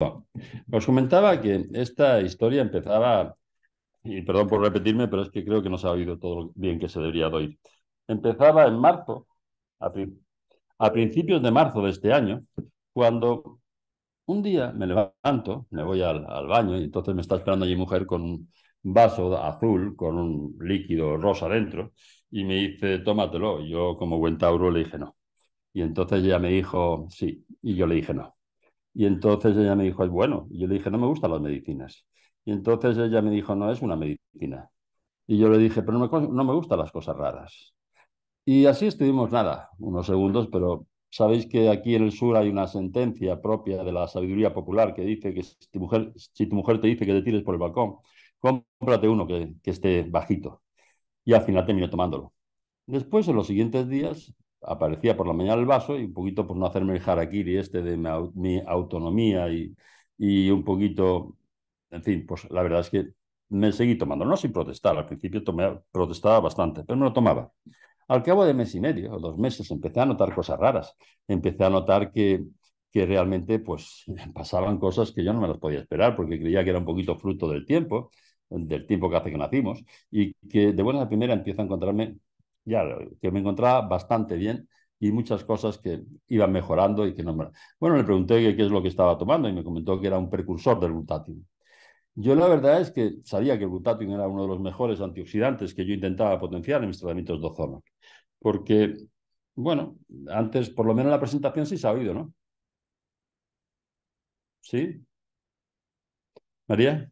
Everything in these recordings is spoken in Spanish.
Os comentaba que esta historia empezaba, y perdón por repetirme, pero es que creo que no se ha oído todo lo bien que se debería de oír. Empezaba en marzo, a, pri- a principios de marzo de este año, cuando un día me levanto, me voy al baño y entonces me está esperando allí mi mujer con un vaso azul con un líquido rosa dentro y me dice, tómatelo. Y yo, como buen Tauro, le dije no. Y entonces ella me dijo, sí, y yo le dije no. Y entonces ella me dijo, es bueno. Y yo le dije, no me gustan las medicinas. Y entonces ella me dijo, no es una medicina. Y yo le dije, pero no me gustan las cosas raras. Y así estuvimos, nada, unos segundos, pero sabéis que aquí en el sur hay una sentencia propia de la sabiduría popular que dice que si tu mujer te dice que te tires por el balcón, cómprate uno que esté bajito. Y al final terminé tomándolo. Después, en los siguientes días, aparecía por la mañana el vaso y un poquito por no hacerme el harakiri este de mi autonomía y un poquito, en fin, pues la verdad es que me seguí tomando, no sin protestar, al principio protestaba bastante, pero me lo tomaba. Al cabo de mes y medio o 2 meses empecé a notar cosas raras, empecé a notar que realmente pues pasaban cosas que yo no me las podía esperar porque creía que era un poquito fruto del tiempo que hace que nacimos y que de buena primera empiezo a encontrarme ya que me encontraba bastante bien y muchas cosas que iban mejorando y que no me... Bueno, le pregunté qué es lo que estaba tomando y me comentó que era un precursor del glutatión. Yo la verdad es que sabía que el glutatión era uno de los mejores antioxidantes que yo intentaba potenciar en mis tratamientos de ozono, porque, bueno, antes, por lo menos en la presentación sí se ha oído, ¿no? ¿Sí? ¿María?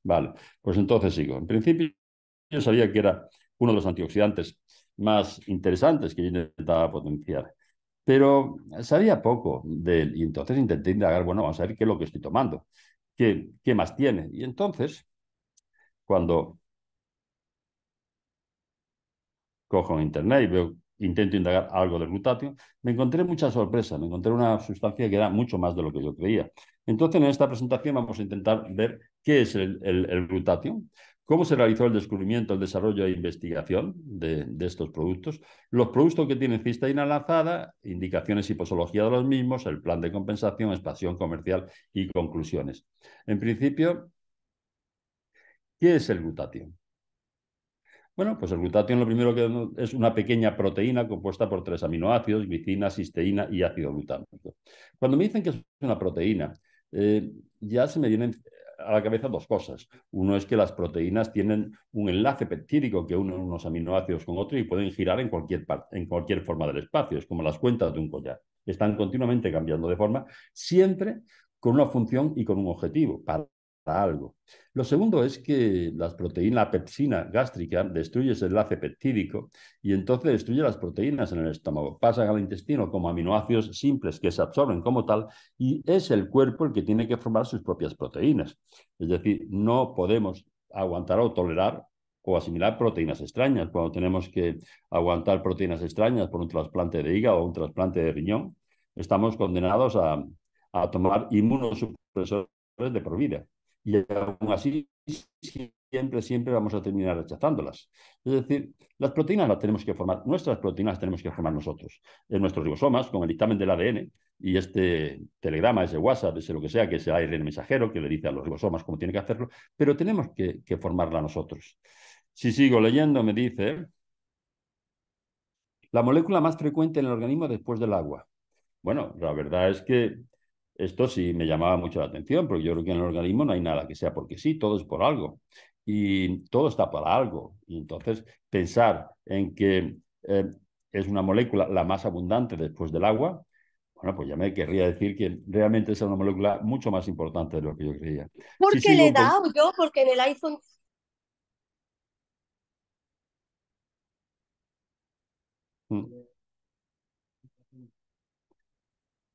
Vale, pues entonces sigo. En principio yo sabía que era uno de los antioxidantes más interesantes que yo intentaba potenciar. Pero sabía poco de él y entonces intenté indagar, bueno, vamos a ver qué es lo que estoy tomando, qué más tiene. Y entonces, cuando cojo en internet y intento indagar algo del glutatión, me encontré mucha sorpresa, me encontré una sustancia que era mucho más de lo que yo creía. Entonces, en esta presentación vamos a intentar ver qué es el glutatión, cómo se realizó el descubrimiento, el desarrollo e investigación de estos productos, los productos que tienen cisteína lanzada, indicaciones y posología de los mismos, el plan de compensación, expansión comercial y conclusiones. En principio, ¿qué es el glutatión? Bueno, pues el glutatión lo primero que es una pequeña proteína compuesta por 3 aminoácidos, glicina, cisteína y ácido glutámico. Cuando me dicen que es una proteína, ya se me vienen a la cabeza dos cosas. Uno es que las proteínas tienen un enlace peptídico que une unos aminoácidos con otro y pueden girar en en cualquier forma del espacio. Es como las cuentas de un collar. Están continuamente cambiando de forma, siempre con una función y con un objetivo, para algo. Lo segundo es que las proteínas, la pepsina gástrica destruye ese enlace peptídico y entonces destruye las proteínas en el estómago. Pasan al intestino como aminoácidos simples que se absorben como tal y es el cuerpo el que tiene que formar sus propias proteínas. Es decir, no podemos aguantar o tolerar o asimilar proteínas extrañas. Cuando tenemos que aguantar proteínas extrañas por un trasplante de hígado o un trasplante de riñón, estamos condenados a tomar inmunosupresores de por vida y aún así siempre vamos a terminar rechazándolas. Es decir, las proteínas las tenemos que formar, nuestras proteínas las tenemos que formar nosotros, en nuestros ribosomas, con el dictamen del ADN y este telegrama, ese WhatsApp, ese lo que sea, que es el ARN mensajero, que le dice a los ribosomas cómo tiene que hacerlo, pero tenemos que formarla nosotros. Si sigo leyendo, me dice, la molécula más frecuente en el organismo después del agua. Bueno, la verdad es que esto sí me llamaba mucho la atención, porque yo creo que en el organismo no hay nada que sea porque sí, todo es por algo. Y todo está para algo. Y entonces pensar en que es una molécula la más abundante después del agua, bueno, pues ya me querría decir que realmente es una molécula mucho más importante de lo que yo creía. Si Porque sigo le un poco... da o yo, porque en el iPhone.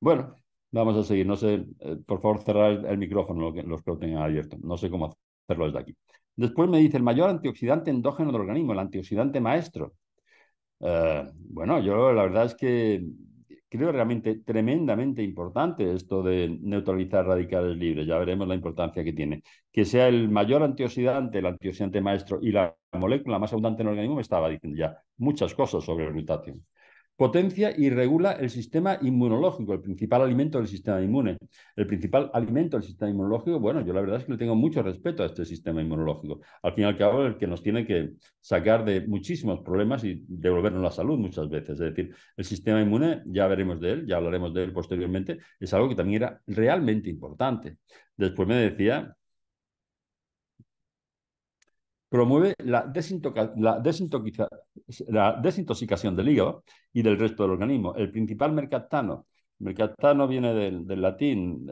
Bueno, vamos a seguir. No sé, por favor, cerrar el micrófono, los que lo tengan abierto. No sé cómo hacerlo desde aquí. Después me dice el mayor antioxidante endógeno del organismo, el antioxidante maestro. Bueno, yo la verdad es que creo realmente tremendamente importante esto de neutralizar radicales libres. Ya veremos la importancia que tiene. Que sea el mayor antioxidante, el antioxidante maestro y la molécula más abundante en el organismo, me estaba diciendo ya muchas cosas sobre el glutatión. Potencia y regula el sistema inmunológico, el principal alimento del sistema inmune. El principal alimento del sistema inmunológico, bueno, yo la verdad es que le tengo mucho respeto a este sistema inmunológico. Al fin y al cabo, el que nos tiene que sacar de muchísimos problemas y devolvernos la salud muchas veces. Es decir, el sistema inmune, ya veremos de él, ya hablaremos de él posteriormente, es algo que también era realmente importante. Después me decía promueve la desintoxicación del hígado y del resto del organismo. El principal mercaptano viene del latín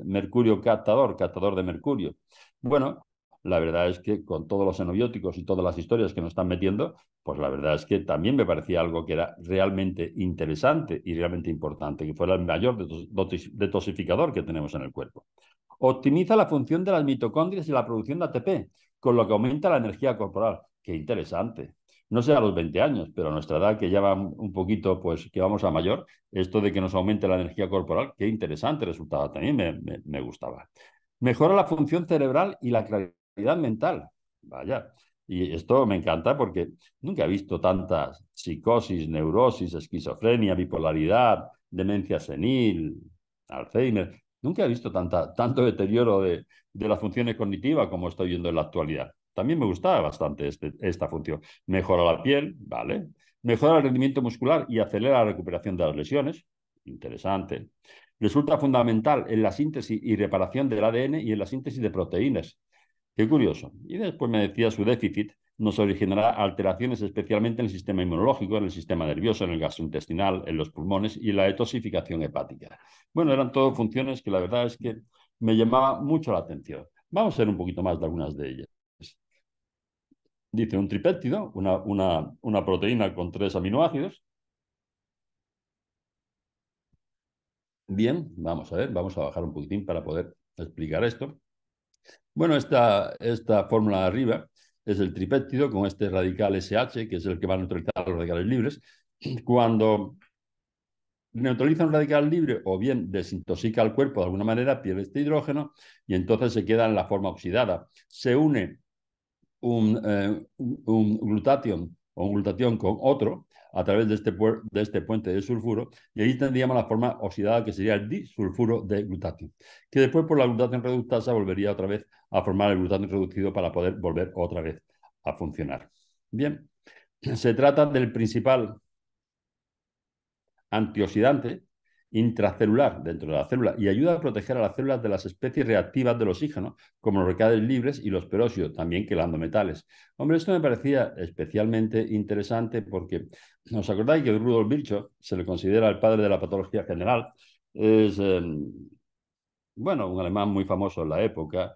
mercurio captador, captador de mercurio. Bueno, la verdad es que con todos los xenobióticos y todas las historias que nos están metiendo, pues la verdad es que también me parecía algo que era realmente interesante y realmente importante, que fuera el mayor detoxificador que tenemos en el cuerpo. Optimiza la función de las mitocondrias y la producción de ATP, con lo que aumenta la energía corporal. Qué interesante. No sé a los 20 años, pero a nuestra edad, que ya va un poquito, pues que vamos a mayor, esto de que nos aumente la energía corporal, qué interesante resultaba. También me gustaba. Mejora la función cerebral y la claridad mental. Vaya. Y esto me encanta porque nunca he visto tantas psicosis, neurosis, esquizofrenia, bipolaridad, demencia senil, Alzheimer. Nunca he visto tanto deterioro de las funciones cognitivas como estoy viendo en la actualidad. También me gustaba bastante esta función. Mejora la piel, ¿vale? Mejora el rendimiento muscular y acelera la recuperación de las lesiones. Interesante. Resulta fundamental en la síntesis y reparación del ADN y en la síntesis de proteínas. Qué curioso. Y después me decía su déficit nos originará alteraciones especialmente en el sistema inmunológico, en el sistema nervioso, en el gastrointestinal, en los pulmones y en la detoxificación hepática. Bueno, eran todas funciones que la verdad es que me llamaba mucho la atención. Vamos a ver un poquito más de algunas de ellas. Dice un tripéptido, una proteína con 3 aminoácidos. Bien, vamos a ver, vamos a bajar un poquitín para poder explicar esto. Bueno, esta fórmula de arriba es el tripéptido con este radical SH, que es el que va a neutralizar los radicales libres. Cuando neutraliza un radical libre o bien desintoxica el cuerpo de alguna manera, pierde este hidrógeno y entonces se queda en la forma oxidada. Se une un glutatión o un glutatión con otro a través de este puente de sulfuro y ahí tendríamos la forma oxidada que sería el disulfuro de glutatión, que después por la glutatión reductasa volvería otra vez a formar el glutatión reducido para poder volver otra vez a funcionar. Bien, se trata del principal antioxidante intracelular dentro de la célula y ayuda a proteger a las células de las especies reactivas del oxígeno, como los radicales libres y los peróxidos, también quelando metales. Hombre, esto me parecía especialmente interesante porque, ¿os acordáis que Rudolf Virchow se le considera el padre de la patología general? Es, bueno, un alemán muy famoso en la época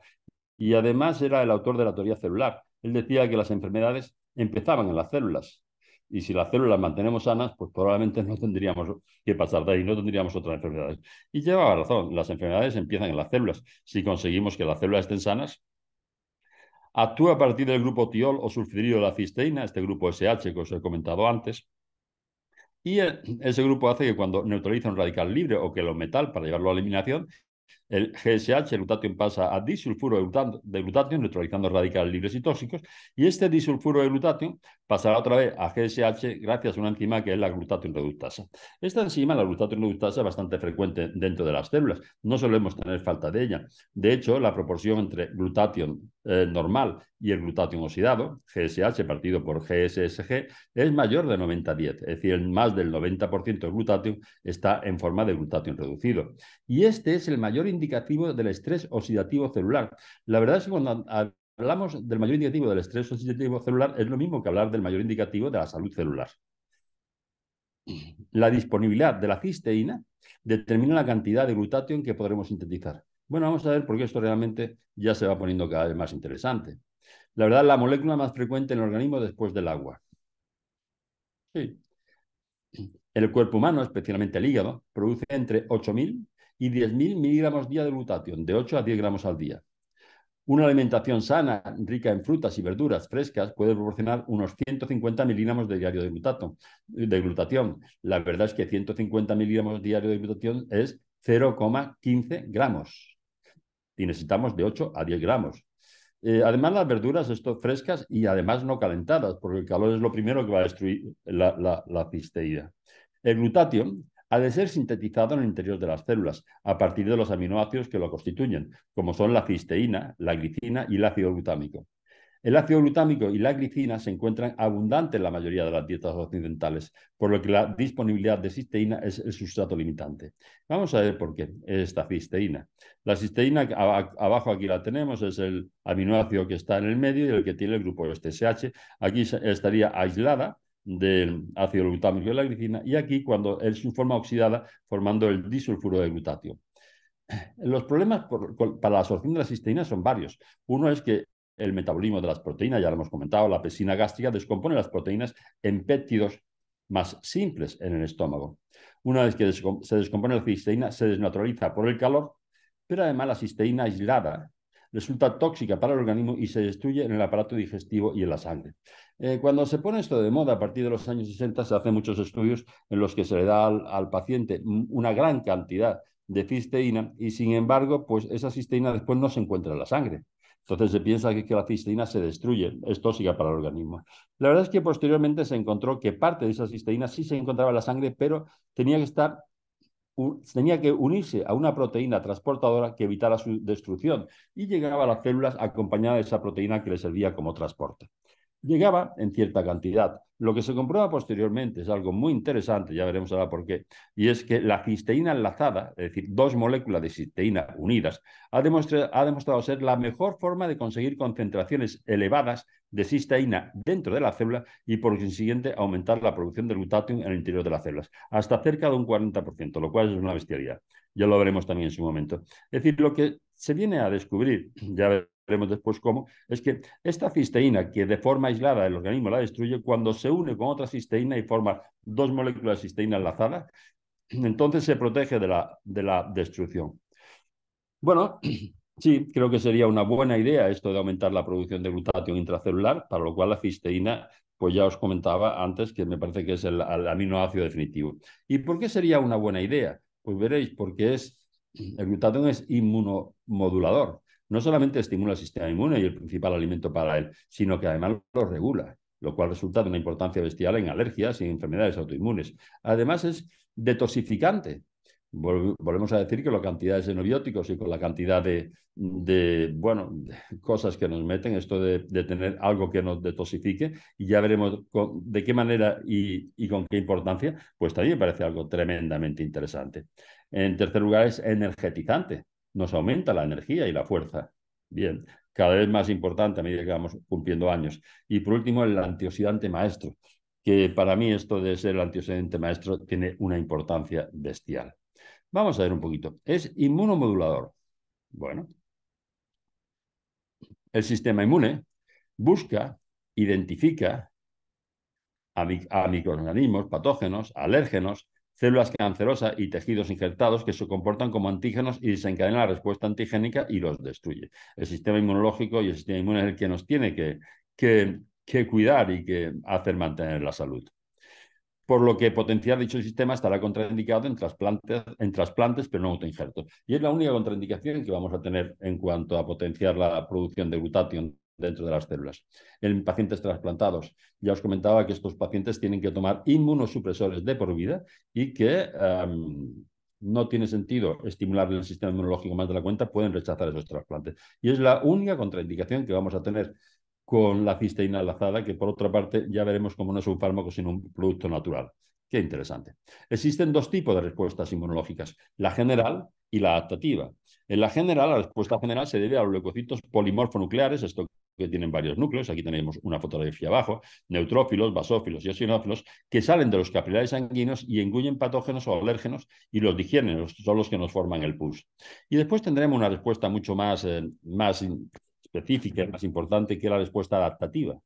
y además era el autor de la teoría celular. Él decía que las enfermedades empezaban en las células. Y si las células mantenemos sanas, pues probablemente no tendríamos que pasar de ahí, no tendríamos otras enfermedades. Y llevaba razón, las enfermedades empiezan en las células. Si conseguimos que las células estén sanas, actúa a partir del grupo tiol o sulfidrido de la cisteína, este grupo SH que os he comentado antes, y ese grupo hace que cuando neutraliza un radical libre o que lo metal para llevarlo a la eliminación, el GSH, el glutatión, pasa a disulfuro de glutatión, neutralizando radicales libres y tóxicos, y este disulfuro de glutatión pasará otra vez a GSH gracias a una enzima que es la glutatión reductasa. Esta enzima, la glutatión reductasa, es bastante frecuente dentro de las células. No solemos tener falta de ella. De hecho, la proporción entre glutatión normal y el glutatión oxidado, GSH partido por GSSG, es mayor de 90-10, es decir, más del 90% del glutatión está en forma de glutatión reducido. Y este es el mayor indicativo del estrés oxidativo celular. La verdad es que cuando hablamos del mayor indicativo del estrés oxidativo celular es lo mismo que hablar del mayor indicativo de la salud celular. La disponibilidad de la cisteína determina la cantidad de glutatión que podremos sintetizar. Bueno, vamos a ver por qué esto realmente ya se va poniendo cada vez más interesante. La verdad, la molécula más frecuente en el organismo después del agua. Sí. El cuerpo humano, especialmente el hígado, produce entre 8.000 y 10.000 miligramos día de glutatión, de 8 a 10 gramos al día. Una alimentación sana, rica en frutas y verduras frescas, puede proporcionar unos 150 miligramos de diario de glutatión. La verdad es que 150 miligramos diario de glutatión es 0,15 gramos. Y necesitamos de 8 a 10 gramos. Además, las verduras frescas y además no calentadas, porque el calor es lo primero que va a destruir la cisteína. El glutatión ha de ser sintetizado en el interior de las células a partir de los aminoácidos que lo constituyen, como son la cisteína, la glicina y el ácido glutámico. El ácido glutámico y la glicina se encuentran abundantes en la mayoría de las dietas occidentales, por lo que la disponibilidad de cisteína es el sustrato limitante. Vamos a ver por qué esta cisteína. La cisteína, abajo aquí la tenemos, es el aminoácido que está en el medio y el que tiene el grupo SH. Aquí estaría aislada del ácido glutámico y la glicina, y aquí cuando es su forma oxidada formando el disulfuro de glutatio. Los problemas para la absorción de la cisteína son varios. Uno es que el metabolismo de las proteínas, ya lo hemos comentado, la pepsina gástrica descompone las proteínas en péptidos más simples en el estómago. Una vez que se descompone la cisteína, se desnaturaliza por el calor, pero además la cisteína aislada resulta tóxica para el organismo y se destruye en el aparato digestivo y en la sangre. Cuando se pone esto de moda a partir de los años 60, se hacen muchos estudios en los que se le da al paciente una gran cantidad de cisteína y sin embargo, pues esa cisteína después no se encuentra en la sangre. Entonces se piensa que la cisteína se destruye, es tóxica para el organismo. La verdad es que posteriormente se encontró que parte de esa cisteína sí se encontraba en la sangre, pero tenía que unirse a una proteína transportadora que evitara su destrucción y llegaba a las células acompañada de esa proteína que le servía como transporte. Llegaba en cierta cantidad. Lo que se comprueba posteriormente es algo muy interesante, ya veremos ahora por qué, y es que la cisteína enlazada, es decir, dos moléculas de cisteína unidas, ha demostrado ser la mejor forma de conseguir concentraciones elevadas de cisteína dentro de la célula y por consiguiente aumentar la producción de glutatión en el interior de las células, hasta cerca de un 40%, lo cual es una bestialidad. Ya lo veremos también en su momento. Es decir, lo que se viene a descubrir, ya veremos después cómo, es que esta cisteína, que de forma aislada el organismo la destruye, cuando se une con otra cisteína y forma dos moléculas de cisteína enlazadas, entonces se protege de la destrucción. Bueno, sí, creo que sería una buena idea esto de aumentar la producción de glutatión intracelular, para lo cual la cisteína, pues ya os comentaba antes que me parece que es el aminoácido definitivo. ¿Y por qué sería una buena idea? Pues veréis, porque el glutatión es inmunomodulador. No solamente estimula el sistema inmune y el principal alimento para él, sino que además lo regula, lo cual resulta de una importancia bestial en alergias y enfermedades autoinmunes. Además es detoxificante. Volvemos a decir que la cantidad de xenobióticos y con la cantidad bueno, de cosas que nos meten, esto de tener algo que nos detoxifique, y ya veremos de qué manera y con qué importancia, pues también me parece algo tremendamente interesante. En tercer lugar, es energetizante. Nos aumenta la energía y la fuerza. Bien, cada vez más importante a medida que vamos cumpliendo años. Y por último, el antioxidante maestro, que para mí esto de ser el antioxidante maestro tiene una importancia bestial. Vamos a ver un poquito. Es inmunomodulador. Bueno, el sistema inmune busca, identifica a microorganismos, patógenos, alérgenos, células cancerosas y tejidos infectados que se comportan como antígenos y desencadenan la respuesta antigénica y los destruye. El sistema inmunológico y el sistema inmune es el que nos tiene que cuidar y que hacer mantener la salud. Por lo que potenciar dicho sistema estará contraindicado en trasplantes, pero no autoinjertos. Y es la única contraindicación que vamos a tener en cuanto a potenciar la producción de glutatión dentro de las células. En pacientes trasplantados, ya os comentaba que estos pacientes tienen que tomar inmunosupresores de por vida y que no tiene sentido estimular el sistema inmunológico más de la cuenta, pueden rechazar esos trasplantes. Y es la única contraindicación que vamos a tener con la cisteína enlazada, que por otra parte ya veremos cómo no es un fármaco sino un producto natural. Qué interesante. Existen dos tipos de respuestas inmunológicas, la general y la adaptativa. En la general, la respuesta general se debe a los leucocitos polimorfonucleares, esto que tienen varios núcleos, aquí tenemos una fotografía abajo, neutrófilos, basófilos y eosinófilos, que salen de los capilares sanguíneos y engullen patógenos o alérgenos y los digieren, son los que nos forman el pus. Y después tendremos una respuesta mucho más específica, más importante, que la respuesta adaptativa,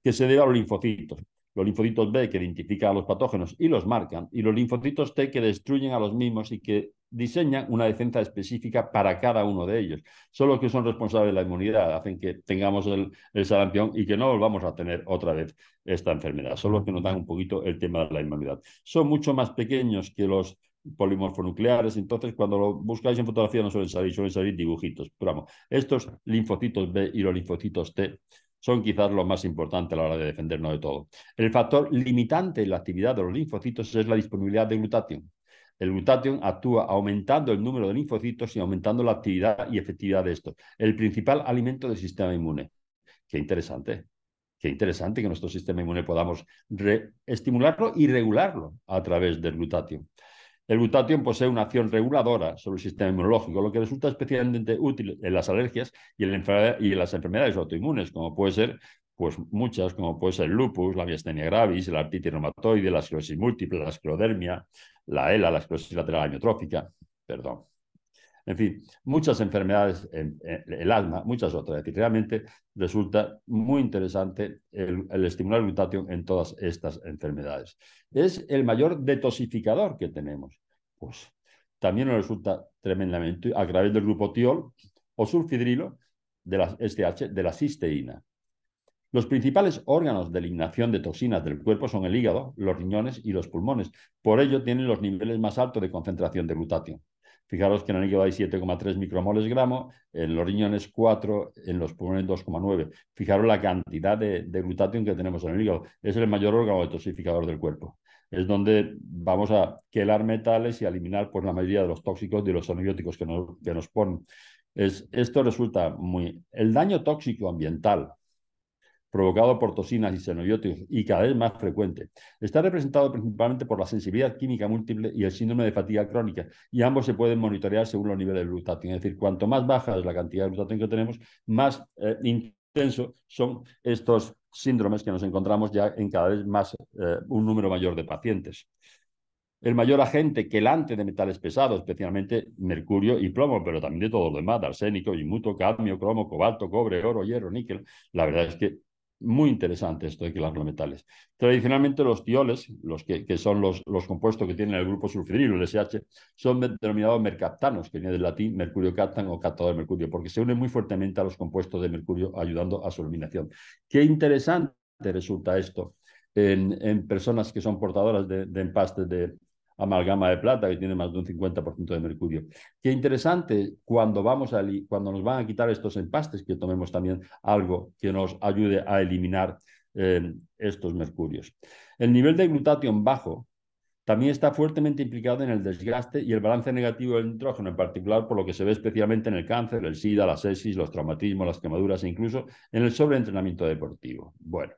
que se debe a los linfocitos. Los linfocitos B, que identifican a los patógenos y los marcan, y los linfocitos T, que destruyen a los mismos y que diseñan una defensa específica para cada uno de ellos. Son los que son responsables de la inmunidad, hacen que tengamos el sarampión y que no volvamos a tener otra vez esta enfermedad. Son los que nos dan un poquito el tema de la inmunidad. Son mucho más pequeños que los polimorfonucleares, entonces cuando lo buscáis en fotografía no suelen salir dibujitos. Pero vamos, estos linfocitos B y los linfocitos T son quizás lo más importante a la hora de defendernos de todo. El factor limitante en la actividad de los linfocitos es la disponibilidad de glutatión. El glutatión actúa aumentando el número de linfocitos y aumentando la actividad y efectividad de estos. El principal alimento del sistema inmune. Qué interesante. Qué interesante que nuestro sistema inmune podamos estimularlo y regularlo a través del glutatión. El glutatión posee una acción reguladora sobre el sistema inmunológico, lo que resulta especialmente útil en las alergias y en las enfermedades autoinmunes, como puede ser, pues muchas, como puede ser el lupus, la miastenia gravis, la artritis reumatoide, la esclerosis múltiple, la esclerodermia, la ELA, la esclerosis lateral amiotrófica, perdón. En fin, muchas enfermedades, el asma, muchas otras. Es decir, realmente resulta muy interesante el estimular el glutatión en todas estas enfermedades. ¿Es el mayor detoxificador que tenemos? Pues también nos resulta tremendamente a través del grupo tiol o sulfidrilo de la STH, de la cisteína. Los principales órganos de eliminación de toxinas del cuerpo son el hígado, los riñones y los pulmones. Por ello tienen los niveles más altos de concentración de glutatión. Fijaros que en el hígado hay 7,3 micromoles gramo, en los riñones 4, en los pulmones 2,9. Fijaros la cantidad de glutatión que tenemos en el hígado. Es el mayor órgano detoxificador del cuerpo. Es donde vamos a quelar metales y a eliminar pues, la mayoría de los tóxicos y de los antibióticos que nos ponen. Esto resulta muy... El daño tóxico ambiental provocado por toxinas y xenobióticos y cada vez más frecuente. Está representado principalmente por la sensibilidad química múltiple y el síndrome de fatiga crónica, y ambos se pueden monitorear según los niveles de glutatión. Es decir, cuanto más baja es la cantidad de glutatión que tenemos, más intenso son estos síndromes que nos encontramos ya en cada vez más un número mayor de pacientes. El mayor agente quelante de metales pesados, especialmente mercurio y plomo, pero también de todo lo demás, de arsénico, inmuto, cadmio, cromo, cobalto, cobre, oro, hierro, níquel. La verdad es que muy interesante esto de quelar los metales. Tradicionalmente los tioles, que son los compuestos que tienen el grupo sulfidrilo, el SH, son denominados mercaptanos, que viene del latín mercurio captan o captador de mercurio, porque se unen muy fuertemente a los compuestos de mercurio, ayudando a su eliminación. Qué interesante resulta esto en personas que son portadoras de empastes de amalgama de plata, que tiene más de un 50% de mercurio. Qué interesante cuando nos van a quitar estos empastes, que tomemos también algo que nos ayude a eliminar estos mercurios. El nivel de glutatión bajo también está fuertemente implicado en el desgaste y el balance negativo del nitrógeno, en particular por lo que se ve especialmente en el cáncer, el SIDA, la sepsis, los traumatismos, las quemaduras e incluso en el sobreentrenamiento deportivo. Bueno,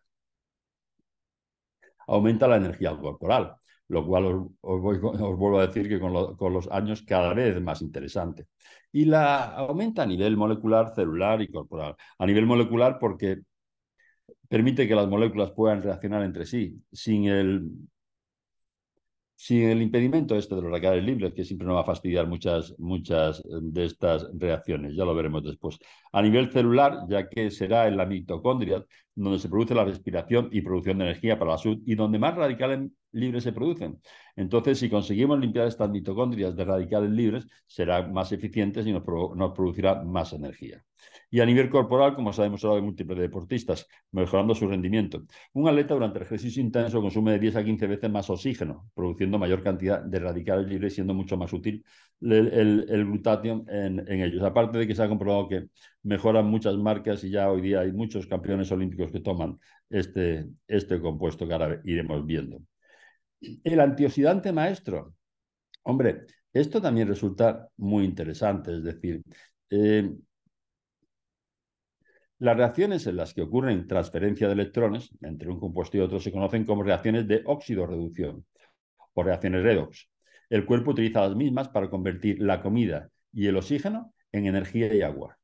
aumenta la energía corporal, lo cual os vuelvo a decir que con los años cada vez es más interesante. Y la aumenta a nivel molecular, celular y corporal. A nivel molecular porque permite que las moléculas puedan reaccionar entre sí sin el impedimento de los radicales libres, que siempre nos va a fastidiar muchas de estas reacciones, ya lo veremos después. A nivel celular, ya que será en la mitocondria donde se produce la respiración y producción de energía para la salud y donde más radicales libres se producen. Entonces, si conseguimos limpiar estas mitocondrias de radicales libres, serán más eficientes y nos producirá más energía. Y a nivel corporal, como sabemos ahora de múltiples deportistas, mejorando su rendimiento. Un atleta durante el ejercicio intenso consume de 10 a 15 veces más oxígeno, produciendo mayor cantidad de radicales libres, siendo mucho más útil el glutatión en ellos. Aparte de que se ha comprobado que mejoran muchas marcas y ya hoy día hay muchos campeones olímpicos que toman este compuesto que ahora iremos viendo. El antioxidante maestro. Hombre, esto también resulta muy interesante, es decir, las reacciones en las que ocurren transferencia de electrones entre un compuesto y otro se conocen como reacciones de oxidorreducción o reacciones redox. El cuerpo utiliza las mismas para convertir la comida y el oxígeno en energía y agua.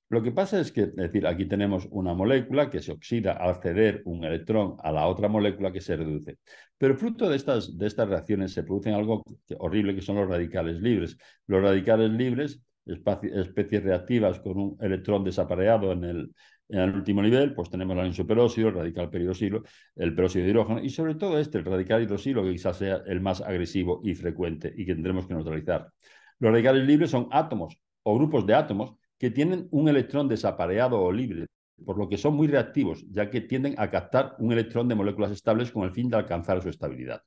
Lo que pasa es que, es decir, aquí tenemos una molécula que se oxida al ceder un electrón a la otra molécula que se reduce. Pero fruto de estas reacciones se producen algo horrible que son los radicales libres. Los radicales libres, especies reactivas con un electrón desapareado en el último nivel, pues tenemos el superóxido, el radical peroxilo, el peróxido de hidrógeno y sobre todo el radical hidroxilo, que quizás sea el más agresivo y frecuente y que tendremos que neutralizar. Los radicales libres son átomos o grupos de átomos que tienen un electrón desapareado o libre, por lo que son muy reactivos, ya que tienden a captar un electrón de moléculas estables con el fin de alcanzar su estabilidad.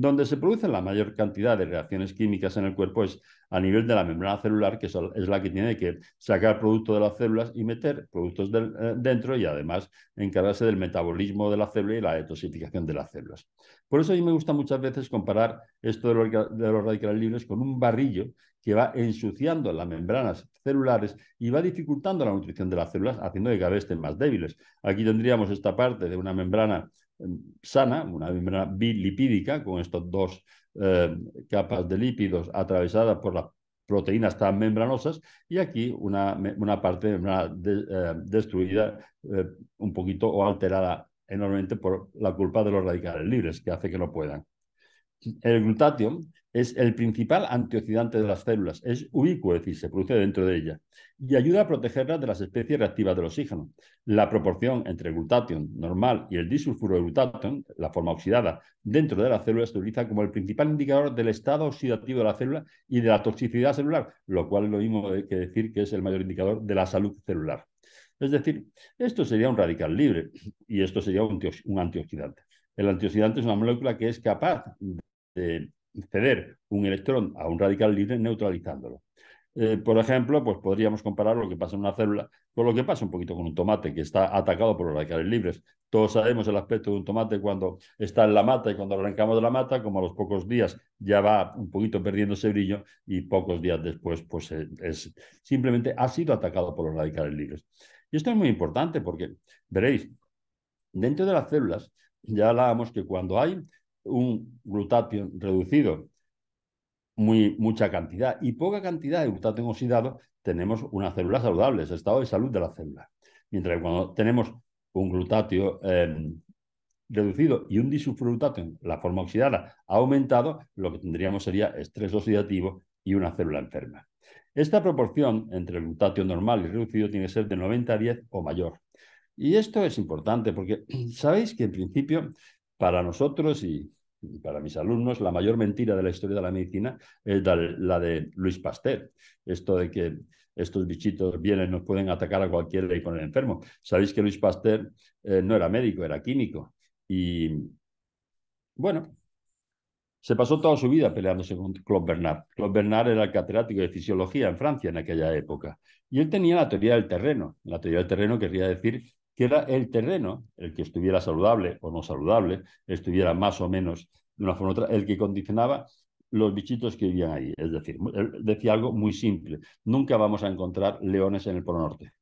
Donde se produce la mayor cantidad de reacciones químicas en el cuerpo es a nivel de la membrana celular, que es la que tiene que sacar producto de las células y meter productos dentro, y además encargarse del metabolismo de la célula y la detoxificación de las células. Por eso a mí me gusta muchas veces comparar esto de los radicales libres con un barrillo que va ensuciando las membranas celulares y va dificultando la nutrición de las células, haciendo que cada vez estén más débiles. Aquí tendríamos esta parte de una membrana sana, una membrana bilipídica, con estos dos capas de lípidos atravesadas por las proteínas tan membranosas, y aquí una parte destruida un poquito o alterada enormemente por la culpa de los radicales libres, que hace que no puedan. El glutatión es el principal antioxidante de las células, es ubicuo, es decir, se produce dentro de ellas, y ayuda a protegerlas de las especies reactivas del oxígeno. La proporción entre el glutatión normal y el disulfuro de glutatión, la forma oxidada dentro de la célula, se utiliza como el principal indicador del estado oxidativo de la célula y de la toxicidad celular, lo cual es lo mismo que decir que es el mayor indicador de la salud celular. Es decir, esto sería un radical libre y esto sería un antioxidante. El antioxidante es una molécula que es capaz de ceder un electrón a un radical libre neutralizándolo. Por ejemplo, pues podríamos comparar lo que pasa en una célula con lo que pasa un poquito con un tomate que está atacado por los radicales libres. Todos sabemos el aspecto de un tomate cuando está en la mata, y cuando lo arrancamos de la mata, como a los pocos días ya va un poquito perdiendo ese brillo, y pocos días después pues simplemente ha sido atacado por los radicales libres. Y esto es muy importante porque, veréis, dentro de las células ya hablábamos que cuando hay un glutatión reducido, mucha cantidad y poca cantidad de glutatión oxidado, tenemos una célula saludable, es el estado de salud de la célula. Mientras que cuando tenemos un glutatio reducido y un disulfurglutatión, la forma oxidada, ha aumentado, lo que tendríamos sería estrés oxidativo y una célula enferma. Esta proporción entre el glutatio normal y reducido tiene que ser de 90-10 o mayor. Y esto es importante porque sabéis que en principio para nosotros y para mis alumnos la mayor mentira de la historia de la medicina es la de Luis Pasteur. Esto de que estos bichitos vienen, nos pueden atacar a cualquiera y poner enfermo. Sabéis que Luis Pasteur no era médico, era químico. Y bueno, se pasó toda su vida peleándose con Claude Bernard. Claude Bernard era el catedrático de fisiología en Francia en aquella época. Y él tenía la teoría del terreno. La teoría del terreno querría decir que era el terreno el que estuviera saludable o no saludable, estuviera más o menos de una forma u otra, el que condicionaba los bichitos que vivían ahí. Es decir, él decía algo muy simple: nunca vamos a encontrar leones en el Polo Norte.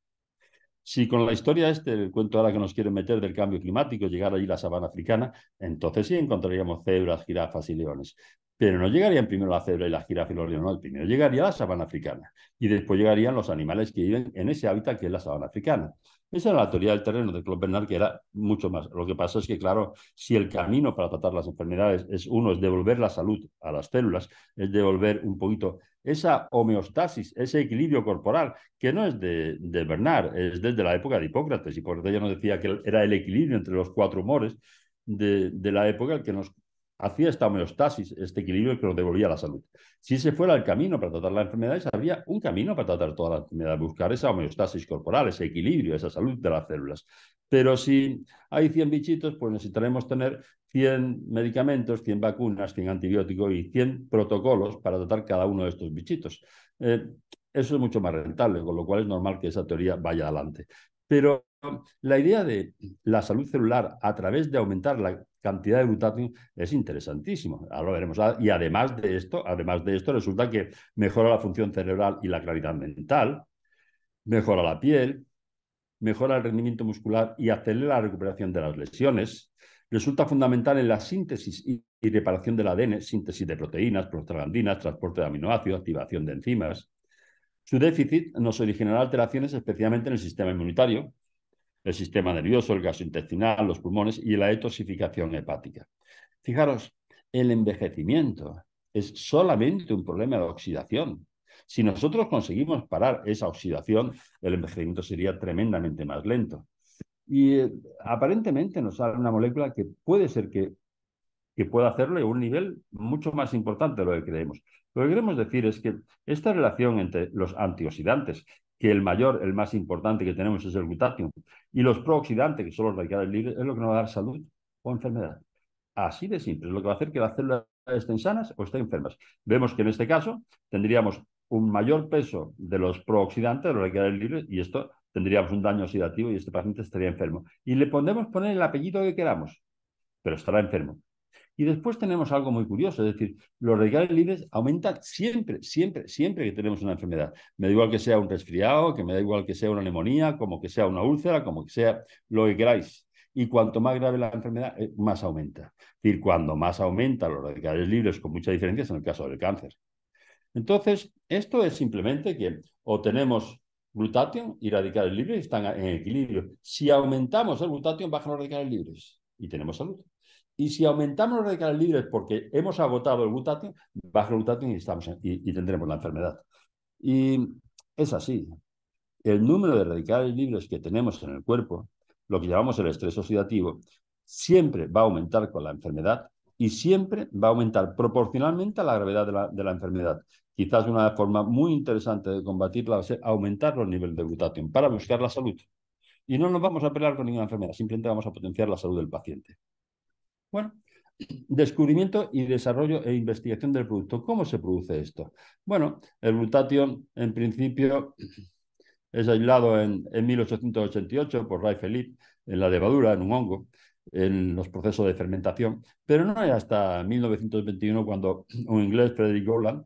Si con la historia el cuento ahora que nos quieren meter del cambio climático, llegar allí la sabana africana, entonces sí encontraríamos cebras, jirafas y leones. Pero no llegarían primero la cebra y la jirafa y los leones, no, primero llegaría la sabana africana. Y después llegarían los animales que viven en ese hábitat que es la sabana africana. Esa era la teoría del terreno de Claude Bernard, que era mucho más. Lo que pasa es que, claro, si el camino para tratar las enfermedades es devolver la salud a las células, es devolver un poquito esa homeostasis, ese equilibrio corporal, que no es de Bernard, es desde la época de Hipócrates, y por eso ella nos decía que era el equilibrio entre los cuatro humores de la época el que nos hacía esta homeostasis, este equilibrio que nos devolvía la salud. Si ese fuera el camino para tratar las enfermedades, habría un camino para tratar todas las enfermedades, buscar esa homeostasis corporal, ese equilibrio, esa salud de las células. Pero si hay 100 bichitos, pues necesitaremos tener 100 medicamentos, 100 vacunas, 100 antibióticos y 100 protocolos para tratar cada uno de estos bichitos. Eso es mucho más rentable, con lo cual es normal que esa teoría vaya adelante. Pero la idea de la salud celular a través de aumentar la cantidad de glutatión es interesantísimo. Ahora lo veremos. Y además de esto, resulta que mejora la función cerebral y la claridad mental, mejora la piel, mejora el rendimiento muscular y acelera la recuperación de las lesiones. Resulta fundamental en la síntesis y reparación del ADN, síntesis de proteínas, prostaglandinas, transporte de aminoácidos, activación de enzimas. Su déficit nos originará alteraciones especialmente en el sistema inmunitario, el sistema nervioso, el gastrointestinal, los pulmones y la detoxificación hepática. Fijaros, el envejecimiento es solamente un problema de oxidación. Si nosotros conseguimos parar esa oxidación, el envejecimiento sería tremendamente más lento. Y aparentemente nos sale una molécula que puede ser que pueda hacerlo a un nivel mucho más importante de lo que creemos. Lo que queremos decir es que esta relación entre los antioxidantes, que el mayor, el más importante que tenemos es el glutatión, y los prooxidantes, que son los radicales libres, es lo que nos va a dar salud o enfermedad. Así de simple. Es lo que va a hacer que las células estén sanas o estén enfermas. Vemos que en este caso tendríamos un mayor peso de los prooxidantes, de los radicales libres, y esto tendríamos un daño oxidativo y este paciente estaría enfermo. Y le podemos poner el apellido que queramos, pero estará enfermo. Y después tenemos algo muy curioso, es decir, los radicales libres aumentan siempre, siempre, siempre que tenemos una enfermedad. Me da igual que sea un resfriado, que me da igual que sea una neumonía, como que sea una úlcera, como que sea lo que queráis. Y cuanto más grave la enfermedad, más aumenta. Es decir, cuando más aumentan los radicales libres, con mucha diferencia, es en el caso del cáncer. Entonces, esto es simplemente que o tenemos glutatión y radicales libres están en equilibrio. Si aumentamos el glutatión, bajan los radicales libres y tenemos salud. Y si aumentamos los radicales libres porque hemos agotado el glutatión, baja el glutatión y tendremos la enfermedad. Y es así. El número de radicales libres que tenemos en el cuerpo, lo que llamamos el estrés oxidativo, siempre va a aumentar con la enfermedad y siempre va a aumentar proporcionalmente a la gravedad de la enfermedad. Quizás una forma muy interesante de combatirla va a ser aumentar los niveles de glutatión para buscar la salud. Y no nos vamos a pelear con ninguna enfermedad, simplemente vamos a potenciar la salud del paciente. Bueno, descubrimiento y desarrollo e investigación del producto. ¿Cómo se produce esto? Bueno, el glutatión, en principio, es aislado en 1888 por Ray Philippe en la levadura, en un hongo, en los procesos de fermentación, pero no es hasta 1921 cuando un inglés, Frederick Gowland,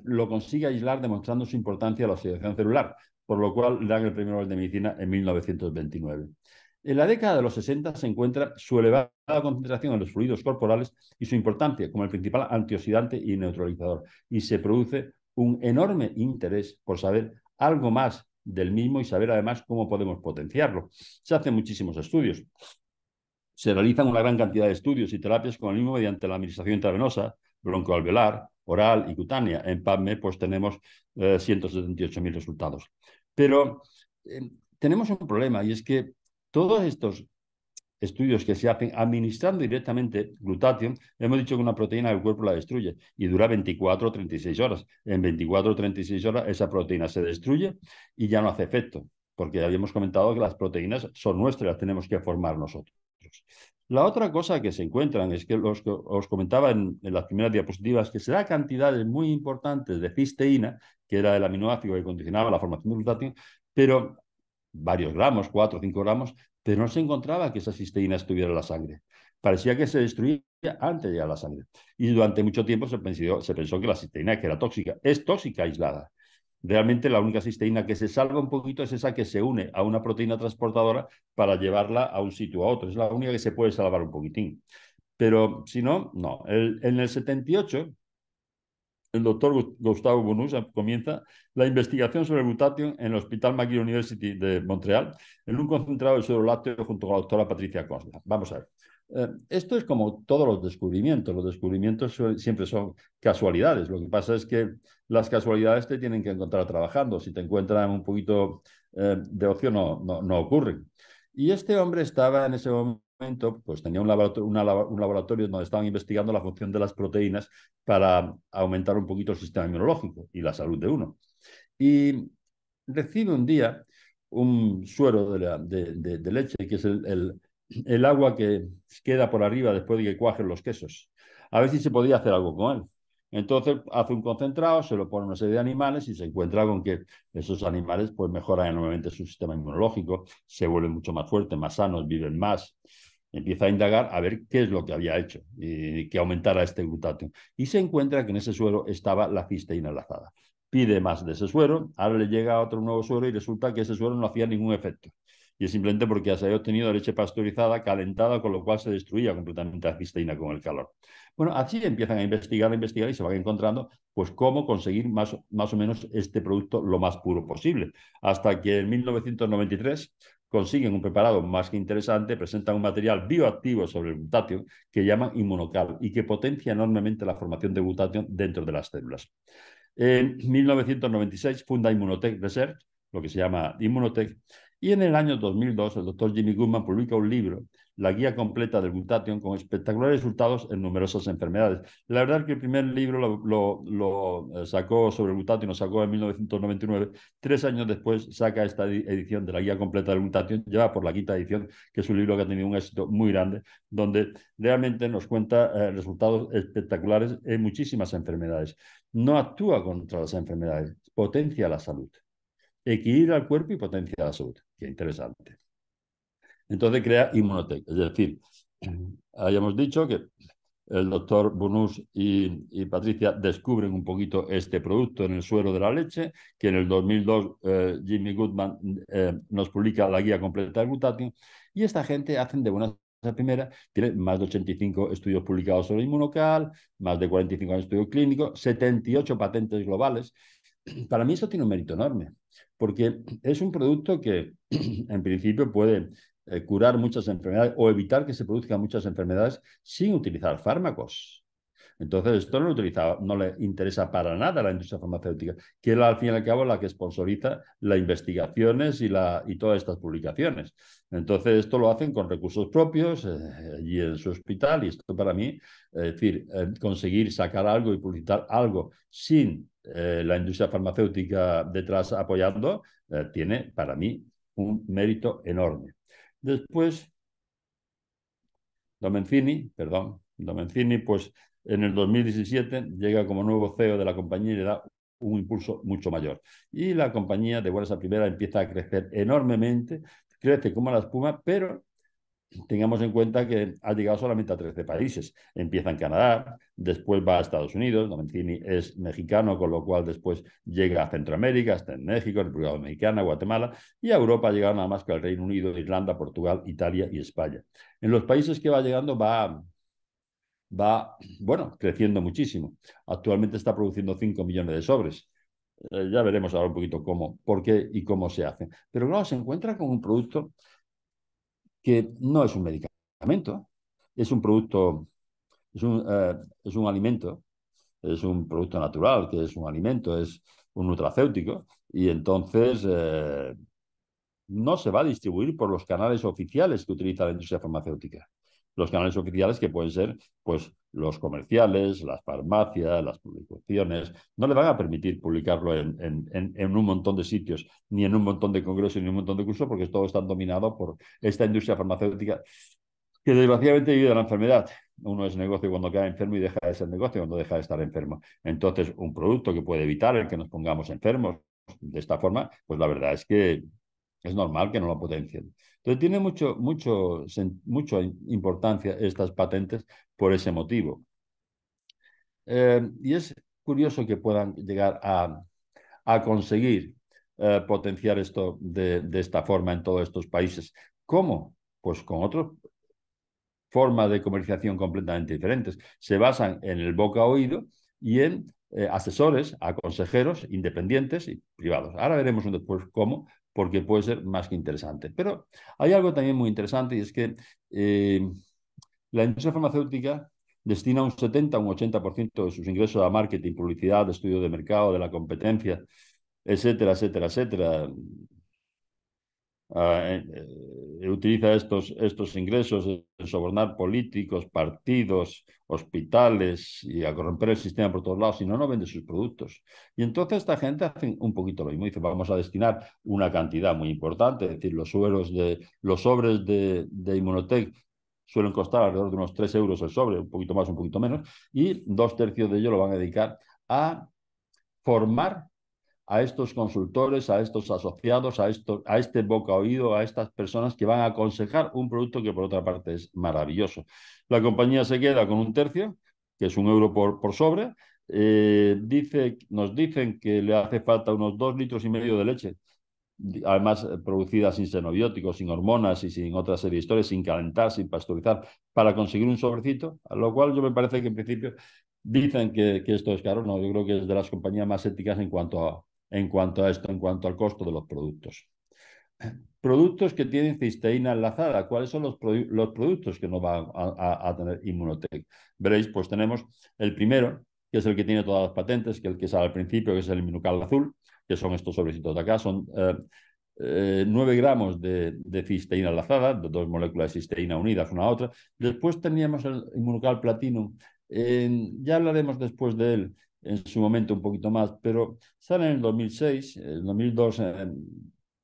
lo consigue aislar demostrando su importancia a la oxidación celular, por lo cual le dan el premio Nobel de Medicina en 1929. En la década de los 60 se encuentra su elevada concentración en los fluidos corporales y su importancia como el principal antioxidante y neutralizador. Y se produce un enorme interés por saber algo más del mismo y saber además cómo podemos potenciarlo. Se hacen muchísimos estudios. Se realizan una gran cantidad de estudios y terapias con el mismo mediante la administración intravenosa, broncoalveolar, oral y cutánea. En PubMed pues tenemos 178.000 resultados. Pero tenemos un problema y es que todos estos estudios que se hacen administrando directamente glutatión, hemos dicho que una proteína del cuerpo la destruye y dura 24 o 36 horas. En 24 o 36 horas esa proteína se destruye y ya no hace efecto, porque habíamos comentado que las proteínas son nuestras, las tenemos que formar nosotros. La otra cosa que se encuentran es que os comentaba en las primeras diapositivas que se da cantidades muy importantes de cisteína, que era el aminoácido que condicionaba la formación de glutatión, pero varios gramos, 4 o 5 gramos, pero no se encontraba que esa cisteína estuviera en la sangre. Parecía que se destruía antes de llegar a la sangre. Y durante mucho tiempo se pensó que la cisteína que era tóxica. Es tóxica aislada. Realmente la única cisteína que se salva un poquito es esa que se une a una proteína transportadora para llevarla a un sitio a otro. Es la única que se puede salvar un poquitín. Pero si no, no. En el 78 el doctor Gustavo Bonus comienza la investigación sobre el glutatión en el Hospital McGill University de Montreal en un concentrado de suero lácteo junto con la doctora Patricia Cosla. Vamos a ver. Esto es como todos los descubrimientos. Los descubrimientos siempre son casualidades. Lo que pasa es que las casualidades te tienen que encontrar trabajando. Si te encuentran un poquito de ocio, no ocurren. Y este hombre estaba en ese momento, pues tenía un laboratorio donde estaban investigando la función de las proteínas para aumentar un poquito el sistema inmunológico y la salud de uno. Y recibe un día un suero de leche, que es el agua que queda por arriba después de que cuajen los quesos. A ver si se podía hacer algo con él. Entonces hace un concentrado, se lo pone a una serie de animales y se encuentra con que esos animales pues mejoran enormemente su sistema inmunológico, se vuelven mucho más fuertes, más sanos, viven más. Empieza a indagar a ver qué es lo que había hecho y que aumentara este glutatión. Y se encuentra que en ese suero estaba la cisteína enlazada. Pide más de ese suero, ahora le llega otro nuevo suero y resulta que ese suero no hacía ningún efecto. Y es simplemente porque se había obtenido leche pasteurizada, calentada, con lo cual se destruía completamente la cisteína con el calor. Bueno, así empiezan a investigar y se van encontrando pues cómo conseguir más o menos este producto lo más puro posible. Hasta que en 1993 consiguen un preparado más que interesante, presentan un material bioactivo sobre el glutatión que llaman inmunocal y que potencia enormemente la formación de glutatión dentro de las células. En 1996 funda Immunotech Research, lo que se llama Immunotech, Y en el año 2002, el doctor Jimmy Goodman publica un libro, La guía completa del glutatión, con espectaculares resultados en numerosas enfermedades. La verdad es que el primer libro lo sacó sobre el glutatión, lo sacó en 1999. 3 años después saca esta edición de la guía completa del glutatión, lleva por la quinta edición, que es un libro que ha tenido un éxito muy grande, donde realmente nos cuenta resultados espectaculares en muchísimas enfermedades. No actúa contra las enfermedades, potencia la salud. Equilibra el cuerpo y potencia la salud. Qué interesante. Entonces crea Immunotec. Es decir, habíamos dicho que el doctor Bonus y Patricia descubren un poquito este producto en el suero de la leche, que en el 2002 Jimmy Goodman nos publica la guía completa del glutatión, y esta gente hacen de buenas a primera, tiene más de 85 estudios publicados sobre Inmunocal, más de 45 estudios clínicos, 78 patentes globales. Para mí eso tiene un mérito enorme, porque es un producto que en principio puede curar muchas enfermedades o evitar que se produzcan muchas enfermedades sin utilizar fármacos. Entonces, esto no le interesa para nada a la industria farmacéutica, que es al fin y al cabo la que sponsoriza las investigaciones y todas estas publicaciones. Entonces, esto lo hacen con recursos propios allí en su hospital, y esto para mí, es decir, conseguir sacar algo y publicitar algo sin la industria farmacéutica detrás apoyando, tiene para mí un mérito enorme. Después, Domencini, pues en el 2017 llega como nuevo CEO de la compañía y le da un impulso mucho mayor. Y la compañía, de buenas a primeras, empieza a crecer enormemente, crece como la espuma, pero tengamos en cuenta que ha llegado solamente a 13 países. Empieza en Canadá, después va a Estados Unidos. Domencini es mexicano, con lo cual después llega a Centroamérica, está en México, República Dominicana, Guatemala, y a Europa ha llegado nada más que al Reino Unido, Irlanda, Portugal, Italia y España. En los países que va llegando va, bueno, creciendo muchísimo. Actualmente está produciendo 5 millones de sobres. Ya veremos ahora un poquito cómo, por qué y cómo se hace. Pero claro, se encuentra con un producto que no es un medicamento, es un producto, es un alimento, es un producto natural, que es un alimento, es un nutracéutico, y entonces no se va a distribuir por los canales oficiales que utiliza la industria farmacéutica. Los canales oficiales que pueden ser, pues, los comerciales, las farmacias, las publicaciones, no le van a permitir publicarlo en un montón de sitios, ni en un montón de congresos, ni en un montón de cursos, porque todo está dominado por esta industria farmacéutica que desgraciadamente vive de la enfermedad. Uno es negocio cuando queda enfermo y deja de ser negocio cuando deja de estar enfermo. Entonces, un producto que puede evitar el que nos pongamos enfermos de esta forma, pues la verdad es que es normal que no lo potencien. Entonces, tiene mucha importancia estas patentes por ese motivo. Y es curioso que puedan llegar a conseguir potenciar esto de esta forma en todos estos países. ¿Cómo? Pues con otros formas de comercialización completamente diferentes. Se basan en el boca a oído y en asesores, a consejeros independientes y privados. Ahora veremos después cómo, porque puede ser más que interesante. Pero hay algo también muy interesante, y es que la industria farmacéutica destina un 70 o un 80% de sus ingresos a marketing, publicidad, estudio de mercado, de la competencia, etcétera, etcétera, etcétera. Utiliza estos ingresos en sobornar políticos, partidos, hospitales y a corromper el sistema por todos lados, si no, no vende sus productos. Y entonces esta gente hace un poquito lo mismo, dice, vamos a destinar una cantidad muy importante, es decir, los sobres de Immunotec suelen costar alrededor de unos 3 euros el sobre, un poquito más, un poquito menos, y 2/3 de ello lo van a dedicar a formar a estos consultores, a estos asociados, a este boca oído, a estas personas que van a aconsejar un producto que por otra parte es maravilloso. La compañía se queda con 1/3, que es 1 euro por sobre. Nos dicen que le hace falta unos 2,5 litros de leche, además producida sin xenobióticos, sin hormonas y sin otra serie de historias, sin calentar, sin pasteurizar, para conseguir un sobrecito, a lo cual yo me parece que en principio dicen que esto es caro. No, yo creo que es de las compañías más éticas en cuanto a esto, en cuanto al costo de los productos. Productos que tienen cisteína enlazada. ¿Cuáles son los productos que no van a tener Immunotec? Veréis, pues tenemos el primero, que es el que tiene todas las patentes, que es el que sale al principio, que es el Immunocal azul, que son estos sobrecitos de acá. Son 9 gramos de cisteína enlazada, dos moléculas de cisteína unidas una a otra. Después teníamos el Immunocal Platinum. Ya hablaremos después de él en su momento un poquito más, pero sale en el 2006, en el 2002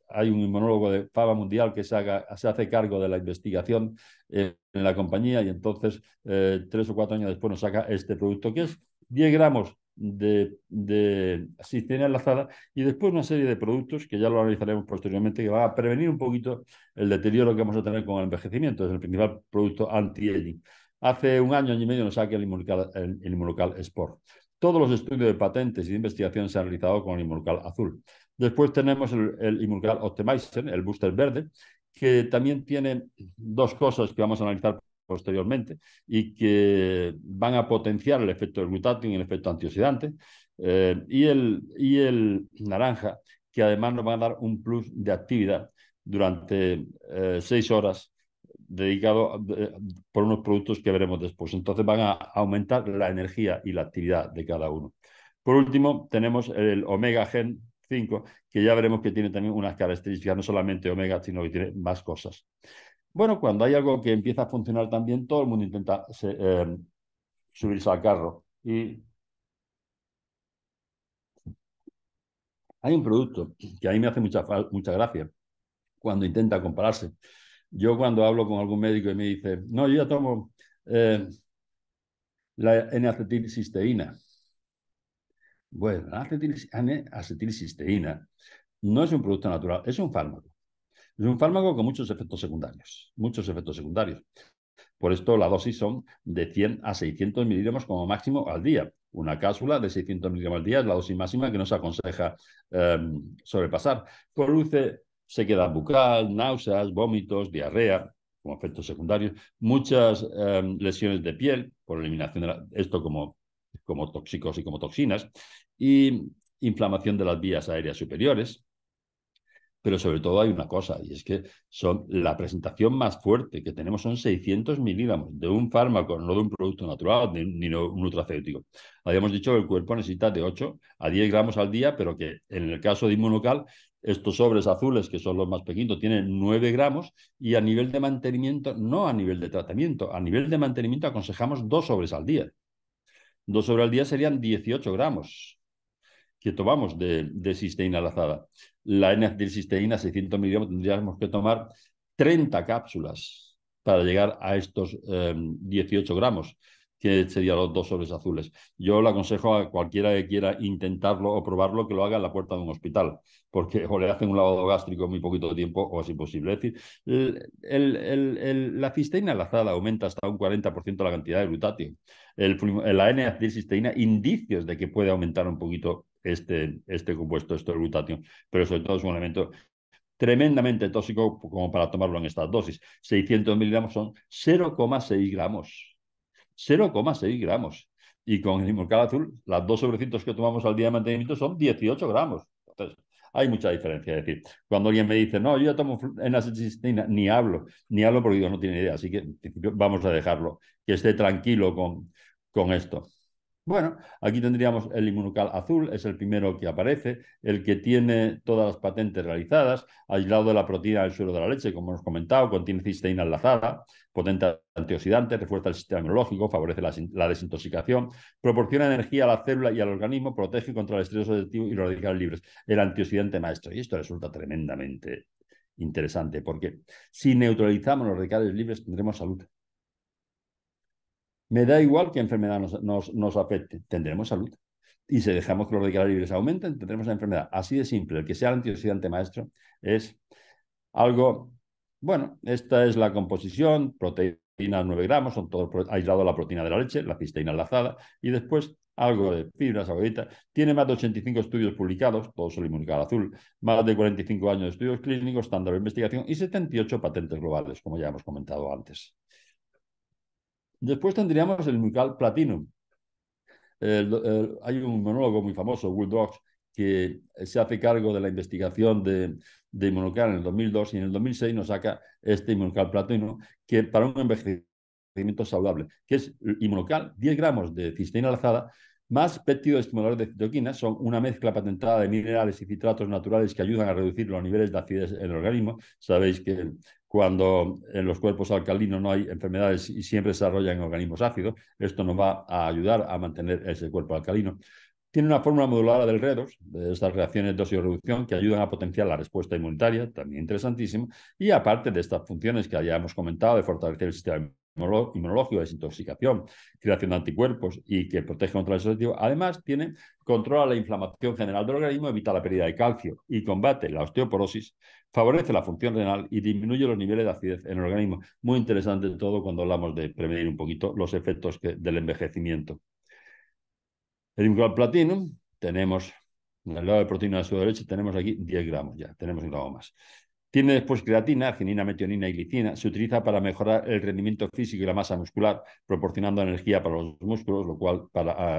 hay un inmunólogo de fama mundial que se hace cargo de la investigación en la compañía y entonces 3 o 4 años después nos saca este producto que es 10 gramos de cisteína enlazada y después una serie de productos que ya lo analizaremos posteriormente que van a prevenir un poquito el deterioro que vamos a tener con el envejecimiento. Es el principal producto anti-aging. Hace un año y medio nos saca el Immunocal Sport. Todos los estudios de patentes y de investigación se han realizado con el Immunocal azul. Después tenemos el Immunocal Optimizer, el booster verde, que también tiene dos cosas que vamos a analizar posteriormente y que van a potenciar el efecto del glutatión y el efecto antioxidante. Y el naranja, que además nos va a dar un plus de actividad durante 6 horas dedicado por unos productos que veremos después. Entonces van a aumentar la energía y la actividad de cada uno. Por último, tenemos el Omega Gen 5, que ya veremos que tiene también unas características, no solamente omega, sino que tiene más cosas. Bueno, cuando hay algo que empieza a funcionar tan bien, todo el mundo intenta subirse al carro. Y hay un producto que a mí me hace mucha gracia cuando intenta compararse. Yo cuando hablo con algún médico y me dice, no, yo ya tomo la N-acetilcisteína. Bueno, la N-acetilcisteína no es un producto natural, es un fármaco. Es un fármaco con muchos efectos secundarios, muchos efectos secundarios. Por esto la dosis son de 100 a 600 miligramos como máximo al día. Una cápsula de 600 miligramos al día es la dosis máxima que no se aconseja sobrepasar. Produce sequedad bucal, náuseas, vómitos, diarrea como efectos secundarios, muchas lesiones de piel por eliminación de esto como tóxicos y como toxinas, y inflamación de las vías aéreas superiores. Pero sobre todo hay una cosa, y es que la presentación más fuerte que tenemos son 600 miligramos de un fármaco, no de un producto natural, ni de un nutracéutico. Habíamos dicho que el cuerpo necesita de 8 a 10 gramos al día, pero que en el caso de Immunocal, estos sobres azules, que son los más pequeños, tienen 9 gramos y a nivel de mantenimiento, no a nivel de tratamiento, a nivel de mantenimiento aconsejamos 2 sobres al día. 2 sobres al día serían 18 gramos que tomamos de cisteína enlazada. La N-acetilcisteína, 600 miligramos, tendríamos que tomar 30 cápsulas para llegar a estos 18 gramos, que serían los 2 sobres azules. Yo le aconsejo a cualquiera que quiera intentarlo o probarlo que lo haga en la puerta de un hospital, porque o le hacen un lavado gástrico en muy poquito tiempo o es imposible. Es decir, la cisteína enlazada aumenta hasta un 40% la cantidad de glutatio. La N-acetilcisteína, indicios de que puede aumentar un poquito este compuesto, este glutatión, pero sobre todo es un elemento tremendamente tóxico como para tomarlo en estas dosis. 600 miligramos son 0,6 gramos. 0,6 gramos. Y con el Immunocal azul, las 2 sobrecitos que tomamos al día de mantenimiento son 18 gramos. Entonces, hay mucha diferencia. Es decir, cuando alguien me dice, no, yo ya tomo N-acetilcisteína, ni hablo porque yo no tiene idea. Así que en principio vamos a dejarlo, que esté tranquilo con esto. Bueno, aquí tendríamos el Immunocal azul, es el primero que aparece, el que tiene todas las patentes realizadas, aislado de la proteína del suelo de la leche, como hemos comentado, contiene cisteína enlazada, potente antioxidante, refuerza el sistema inmunológico, favorece la desintoxicación, proporciona energía a la célula y al organismo, protege contra el estrés oxidativo y los radicales libres, el antioxidante maestro. Y esto resulta tremendamente interesante, porque si neutralizamos los radicales libres tendremos salud. Me da igual qué enfermedad nos afecte, tendremos salud. Y si dejamos que los radicales libres aumenten, tendremos la enfermedad. Así de simple. El que sea el antioxidante maestro es algo, bueno, esta es la composición, proteína 9 gramos, son todos aislados la proteína de la leche, la cisteína enlazada, y después algo de fibras, agüita. Tiene más de 85 estudios publicados, todos son Immunocal azul, más de 45 años de estudios clínicos, estándar de investigación y 78 patentes globales, como ya hemos comentado antes. Después tendríamos el Immunocal Platinum. Hay un monólogo muy famoso, Will Dogs, que se hace cargo de la investigación de Immunocal en el 2002 y en el 2006 nos saca este Immunocal Platinum, que para un envejecimiento saludable, que es Immunocal, 10 gramos de cisteína enlazada más péptidoestimuladores de citoquinas, son una mezcla patentada de minerales y citratos naturales que ayudan a reducir los niveles de acidez en el organismo. Sabéis que cuando en los cuerpos alcalinos no hay enfermedades y siempre se desarrollan en organismos ácidos, esto nos va a ayudar a mantener ese cuerpo alcalino. Tiene una fórmula modular del redox, de estas reacciones de óxido-reducción, que ayudan a potenciar la respuesta inmunitaria, también interesantísimo, y aparte de estas funciones que ya hemos comentado, de fortalecer el sistema inmunológico, desintoxicación, creación de anticuerpos y que protege contra el oxidativo, además controla la inflamación general del organismo, evita la pérdida de calcio y combate la osteoporosis, favorece la función renal y disminuye los niveles de acidez en el organismo. Muy interesante todo cuando hablamos de prevenir un poquito los efectos del envejecimiento. El Imclol Platinum, tenemos, en el lado de proteína de su derecha, tenemos aquí 10 gramos ya, tenemos un gramo más. Tiene después creatina, arginina, metionina y glicina. Se utiliza para mejorar el rendimiento físico y la masa muscular, proporcionando energía para los músculos, lo cual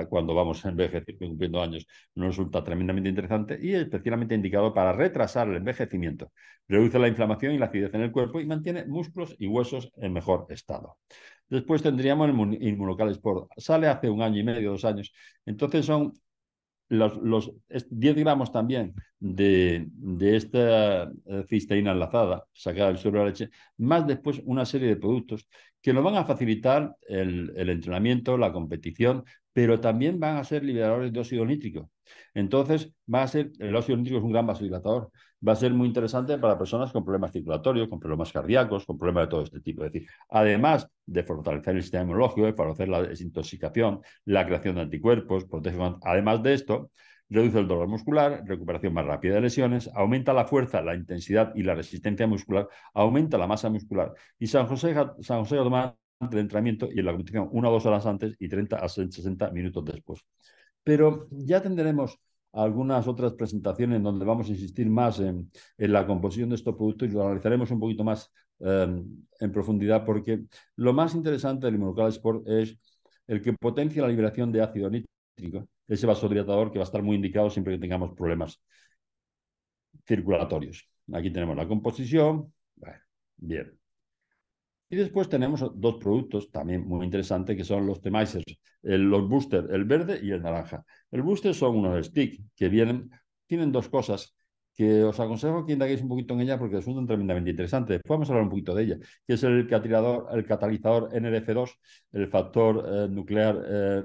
cuando vamos a envejecer, cumpliendo años, nos resulta tremendamente interesante y especialmente indicado para retrasar el envejecimiento. Reduce la inflamación y la acidez en el cuerpo y mantiene músculos y huesos en mejor estado. Después tendríamos el Inmunocal Sport. Sale hace 1 año y medio, 2 años. Entonces son los 10 gramos también de esta cisteína enlazada sacada del suero de la leche, más después una serie de productos que nos van a facilitar el entrenamiento, la competición, pero también van a ser liberadores de óxido nítrico. Entonces, el óxido nítrico es un gran vasodilatador. Va a ser muy interesante para personas con problemas circulatorios, con problemas cardíacos, con problemas de todo este tipo. Es decir, además de fortalecer el sistema inmunológico, de favorecer la desintoxicación, la creación de anticuerpos, además de esto, reduce el dolor muscular, recuperación más rápida de lesiones, aumenta la fuerza, la intensidad y la resistencia muscular, aumenta la masa muscular. Y San José toma el entrenamiento y en la competición 1 o 2 horas antes y 30 a 60 minutos después. Pero ya tendremos algunas otras presentaciones donde vamos a insistir más en la composición de estos productos y lo analizaremos un poquito más en profundidad, porque lo más interesante del Inmunocal Sport es el que potencia la liberación de ácido nítrico, ese vasodilatador que va a estar muy indicado siempre que tengamos problemas circulatorios. Aquí tenemos la composición. Bueno, bien. Y después tenemos 2 productos también muy interesantes que son los Temizers, los Booster, el verde y el naranja. El Booster son unos sticks que tienen 2 cosas que os aconsejo que indaguéis un poquito en ella porque son tremendamente interesantes. Después vamos a hablar un poquito de ella, que es el catalizador NRF2, el factor nuclear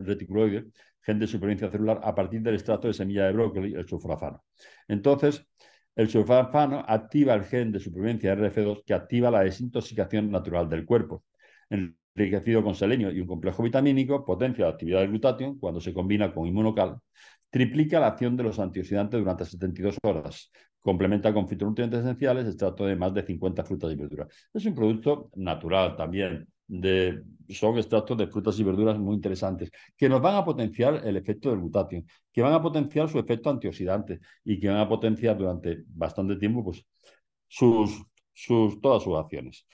reticuloide, gen de supervivencia celular, a partir del extracto de semilla de brócoli, el sulforafano. Entonces, el sulforafano activa el gen de supervivencia RF2 que activa la desintoxicación natural del cuerpo. Enriquecido con selenio y un complejo vitamínico, potencia la actividad del glutatión cuando se combina con Inmunocal, triplica la acción de los antioxidantes durante 72 horas, complementa con fitonutrientes esenciales, extracto de más de 50 frutas y verduras. Es un producto natural también, son extractos de frutas y verduras muy interesantes, que nos van a potenciar el efecto del glutatión, que van a potenciar su efecto antioxidante y que van a potenciar durante bastante tiempo pues, todas sus acciones.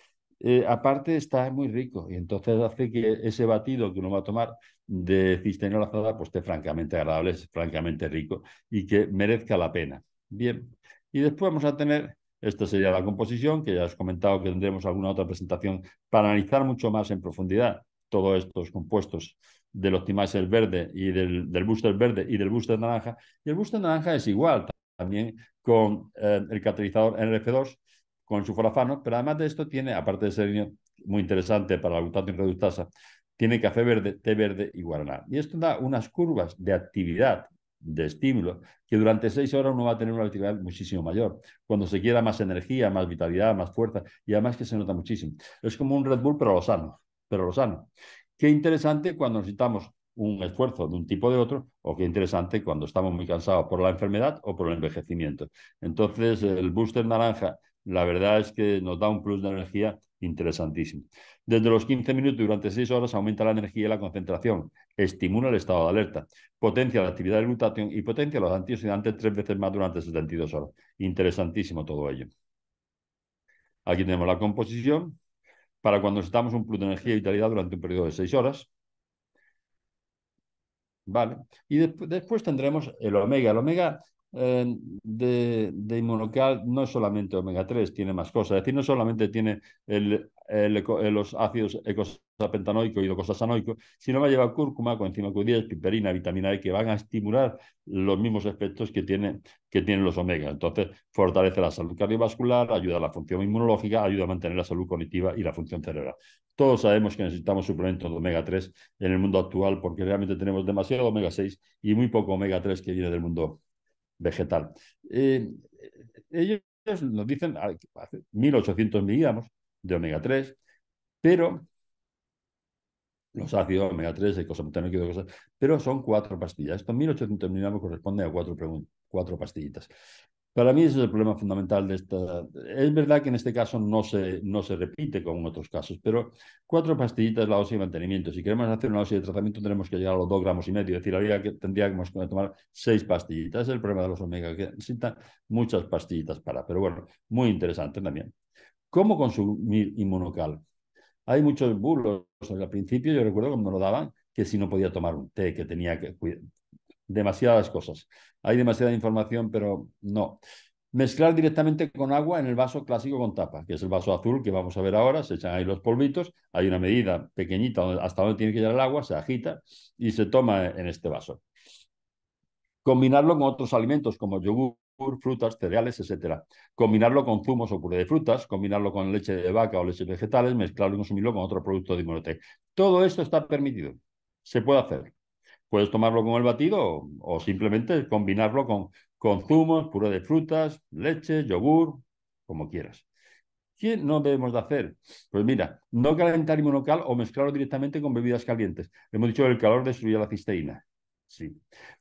Aparte está muy rico y entonces hace que ese batido que uno va a tomar de cisteína enlazada pues esté francamente agradable, es francamente rico y que merezca la pena. Bien, y después vamos a tener, esta sería la composición, que ya os he comentado que tendremos alguna otra presentación para analizar mucho más en profundidad todos estos compuestos del Optimizer verde y del Booster verde y del Booster naranja. Y el Booster naranja es igual también con el catalizador NRF2, con el sulforafano, pero además de esto tiene, aparte de ser muy interesante para la glutatión reductasa, tiene café verde, té verde y guaraná. Y esto da unas curvas de actividad, de estímulo, que durante 6 horas uno va a tener una actividad muchísimo mayor. Cuando se quiera más energía, más vitalidad, más fuerza, y además que se nota muchísimo. Es como un Red Bull, pero lo sano. Pero lo sano. Qué interesante cuando necesitamos un esfuerzo de un tipo o de otro, o qué interesante cuando estamos muy cansados por la enfermedad o por el envejecimiento. Entonces, el booster naranja, la verdad es que nos da un plus de energía interesantísimo. Desde los 15 minutos durante 6 horas aumenta la energía y la concentración, estimula el estado de alerta, potencia la actividad del glutatión y potencia los antioxidantes 3 veces más durante 72 horas. Interesantísimo todo ello. Aquí tenemos la composición para cuando necesitamos un plus de energía y vitalidad durante un periodo de 6 horas. Vale. Y después tendremos el omega. El omega de Inmunocal no es solamente omega 3, tiene más cosas. Es decir, no solamente tiene los ácidos eicosapentanoico y docosahexaenoico, sino va a llevar cúrcuma, coenzima Q10, piperina, vitamina E, que van a estimular los mismos efectos que tienen los omegas. Entonces, fortalece la salud cardiovascular, ayuda a la función inmunológica, ayuda a mantener la salud cognitiva y la función cerebral. Todos sabemos que necesitamos suplementos de omega 3 en el mundo actual porque realmente tenemos demasiado omega 6 y muy poco omega 3 que viene del mundo vegetal. Eh, Ellos nos dicen 1.800 miligramos de omega 3, pero los ácidos omega 3, eicosapentaenoico y cosas, pero son 4 pastillas. Estos 1.800 miligramos corresponden a 4 pastillitas. Para mí ese es el problema fundamental de esta. Es verdad que en este caso no se repite como en otros casos, pero 4 pastillitas es la dosis de mantenimiento. Si queremos hacer una dosis de tratamiento, tenemos que llegar a los 2,5 gramos. Es decir, habría que tendríamos que tomar 6 pastillitas. Ese es el problema de los omega, que necesitan muchas pastillitas para. Pero bueno, muy interesante también. ¿Cómo consumir inmunocal? Hay muchos bulos. Al principio yo recuerdo cuando me lo daban que si no podía tomar un té, que tenía que cuidar. Demasiadas cosas. Hay demasiada información, pero no. Mezclar directamente con agua en el vaso clásico con tapa, que es el vaso azul que vamos a ver ahora. Se echan ahí los polvitos, hay una medida pequeñita hasta donde tiene que llegar el agua, se agita y se toma en este vaso. Combinarlo con otros alimentos como yogur, frutas, cereales, etcétera. Combinarlo con zumos o puré de frutas, combinarlo con leche de vaca o leches vegetales, mezclarlo y consumirlo con otro producto de Inmunotech. Todo esto está permitido. Se puede hacer. Puedes tomarlo con el batido o simplemente combinarlo con zumos, puré de frutas, leche, yogur, como quieras. ¿Qué no debemos de hacer? Pues mira, no calentar inmunocal o mezclarlo directamente con bebidas calientes. Hemos dicho que el calor destruye la cisteína. Sí.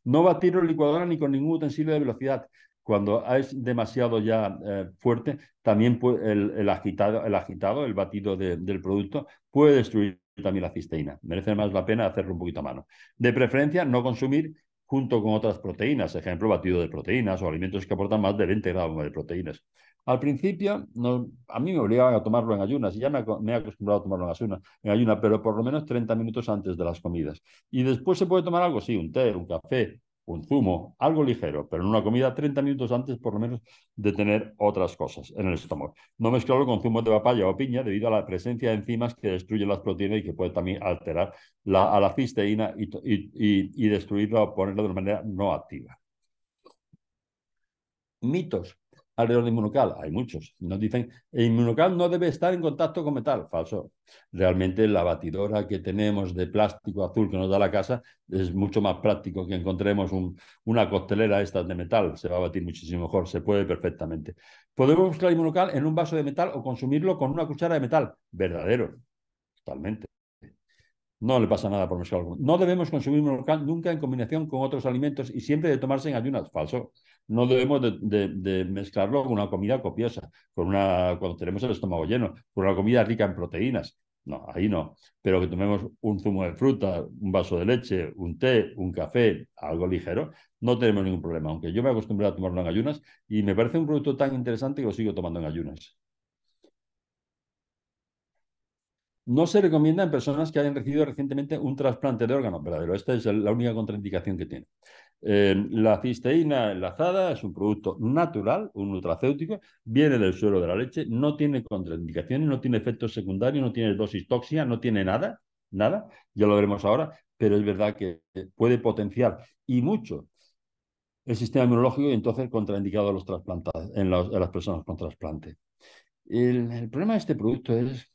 No batirlo en licuadora ni con ningún utensilio de velocidad. Cuando es demasiado ya fuerte, también el batido del producto, puede destruir también la cisteína. Merece más la pena hacerlo un poquito a mano. De preferencia, no consumir junto con otras proteínas, ejemplo, batido de proteínas o alimentos que aportan más de 20 gramos de proteínas. Al principio, no, a mí me obligaban a tomarlo en ayunas y ya me he acostumbrado a tomarlo en ayunas, pero por lo menos 30 minutos antes de las comidas. Y después se puede tomar algo, sí, un té, un café, un zumo, algo ligero, pero en una comida 30 minutos antes por lo menos de tener otras cosas en el estómago. No mezclarlo con zumo de papaya o piña debido a la presencia de enzimas que destruyen las proteínas y que puede también alterar a la cisteína y destruirla o ponerla de una manera no activa. Mitos alrededor de Inmunocal, hay muchos. Nos dicen, el Inmunocal no debe estar en contacto con metal. Falso. Realmente la batidora que tenemos de plástico azul que nos da la casa es mucho más práctico que encontremos una costelera esta de metal. Se va a batir muchísimo mejor, se puede perfectamente. Podemos mezclar Inmunocal en un vaso de metal o consumirlo con una cuchara de metal. Verdadero, totalmente. No le pasa nada por mezclarlo. No debemos consumir Inmunocal nunca en combinación con otros alimentos y siempre de tomarse en ayunas. Falso. No debemos de mezclarlo con una comida copiosa, cuando tenemos el estómago lleno, con una comida rica en proteínas. No, ahí no. Pero que tomemos un zumo de fruta, un vaso de leche, un té, un café, algo ligero, no tenemos ningún problema. Aunque yo me acostumbré a tomarlo en ayunas y me parece un producto tan interesante que lo sigo tomando en ayunas. No se recomienda en personas que hayan recibido recientemente un trasplante de órgano verdadero. Esta es la única contraindicación que tiene. La cisteína enlazada es un producto natural, un nutracéutico, viene del suero de la leche, no tiene contraindicaciones, no tiene efectos secundarios, no tiene dosis tóxica, no tiene nada, nada, ya lo veremos ahora, pero es verdad que puede potenciar y mucho el sistema inmunológico y entonces contraindicado a los trasplantados, en las personas con trasplante. El problema de este producto es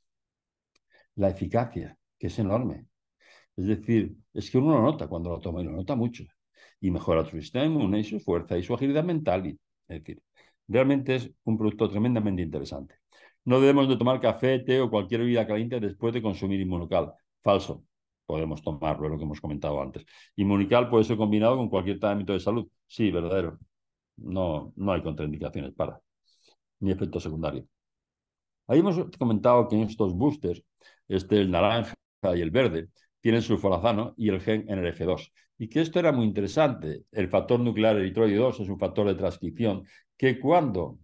la eficacia, que es enorme. Es decir, es que uno lo nota cuando lo toma y lo nota mucho. Y mejora su sistema inmune y su fuerza y su agilidad mental. Es decir, realmente es un producto tremendamente interesante. No debemos de tomar café, té o cualquier bebida caliente después de consumir Inmunocal. Falso. Podemos tomarlo, es lo que hemos comentado antes. Inmunical puede ser combinado con cualquier tratamiento de salud. Sí, verdadero. No, no hay contraindicaciones para, ni efectos secundarios. Ahí hemos comentado que en estos boosters, el naranja y el verde, tienen sulforazano y el gen NRF2. Y que esto era muy interesante. El factor nuclear eritroide 2 es un factor de transcripción que cuando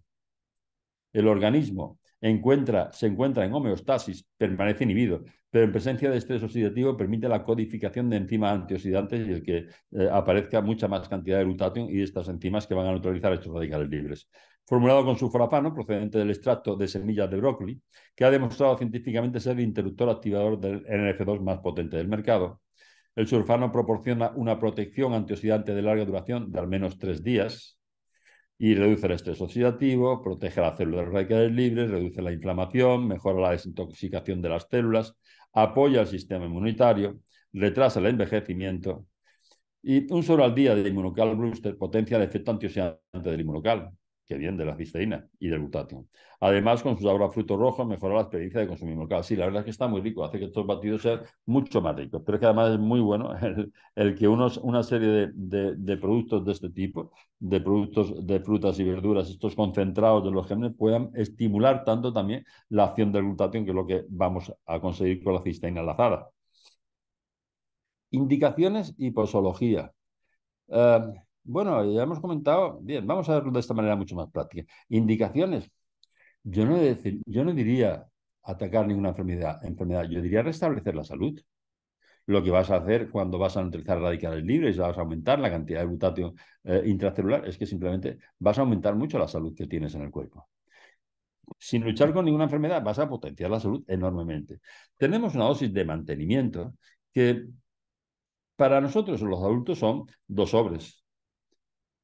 el organismo se encuentra en homeostasis, permanece inhibido, pero en presencia de estrés oxidativo permite la codificación de enzimas antioxidantes y el que aparezca mucha más cantidad de glutatión y estas enzimas que van a neutralizar estos radicales libres. Formulado con sulforafano, procedente del extracto de semillas de brócoli, que ha demostrado científicamente ser el interruptor activador del NRF2 más potente del mercado. El sulfano proporciona una protección antioxidante de larga duración de al menos 3 días y reduce el estrés oxidativo, protege las células radicales libres, reduce la inflamación, mejora la desintoxicación de las células, apoya el sistema inmunitario, retrasa el envejecimiento y un solo al día de Inmunocal Booster potencia el efecto antioxidante del Inmunocal, que bien, de la cisteína y del glutatión. Además, con su sabor a frutos rojos, mejora la experiencia de consumir Inmunocal. Sí, la verdad es que está muy rico, hace que estos batidos sean mucho más ricos, pero es que además es muy bueno el que una serie de productos de este tipo, de productos de frutas y verduras, estos concentrados de los gérmenes, puedan estimular tanto también la acción del glutatión, que es lo que vamos a conseguir con la cisteína enlazada. Indicaciones y posología. Uh, bueno, ya hemos comentado, bien, vamos a verlo de esta manera mucho más práctica. Indicaciones. Yo no diría atacar ninguna enfermedad, yo diría restablecer la salud. Lo que vas a hacer cuando vas a neutralizar radicales libres, vas a aumentar la cantidad de glutatión intracelular, es que simplemente vas a aumentar mucho la salud que tienes en el cuerpo. Sin luchar con ninguna enfermedad, vas a potenciar la salud enormemente. Tenemos una dosis de mantenimiento que para nosotros los adultos son 2 sobres,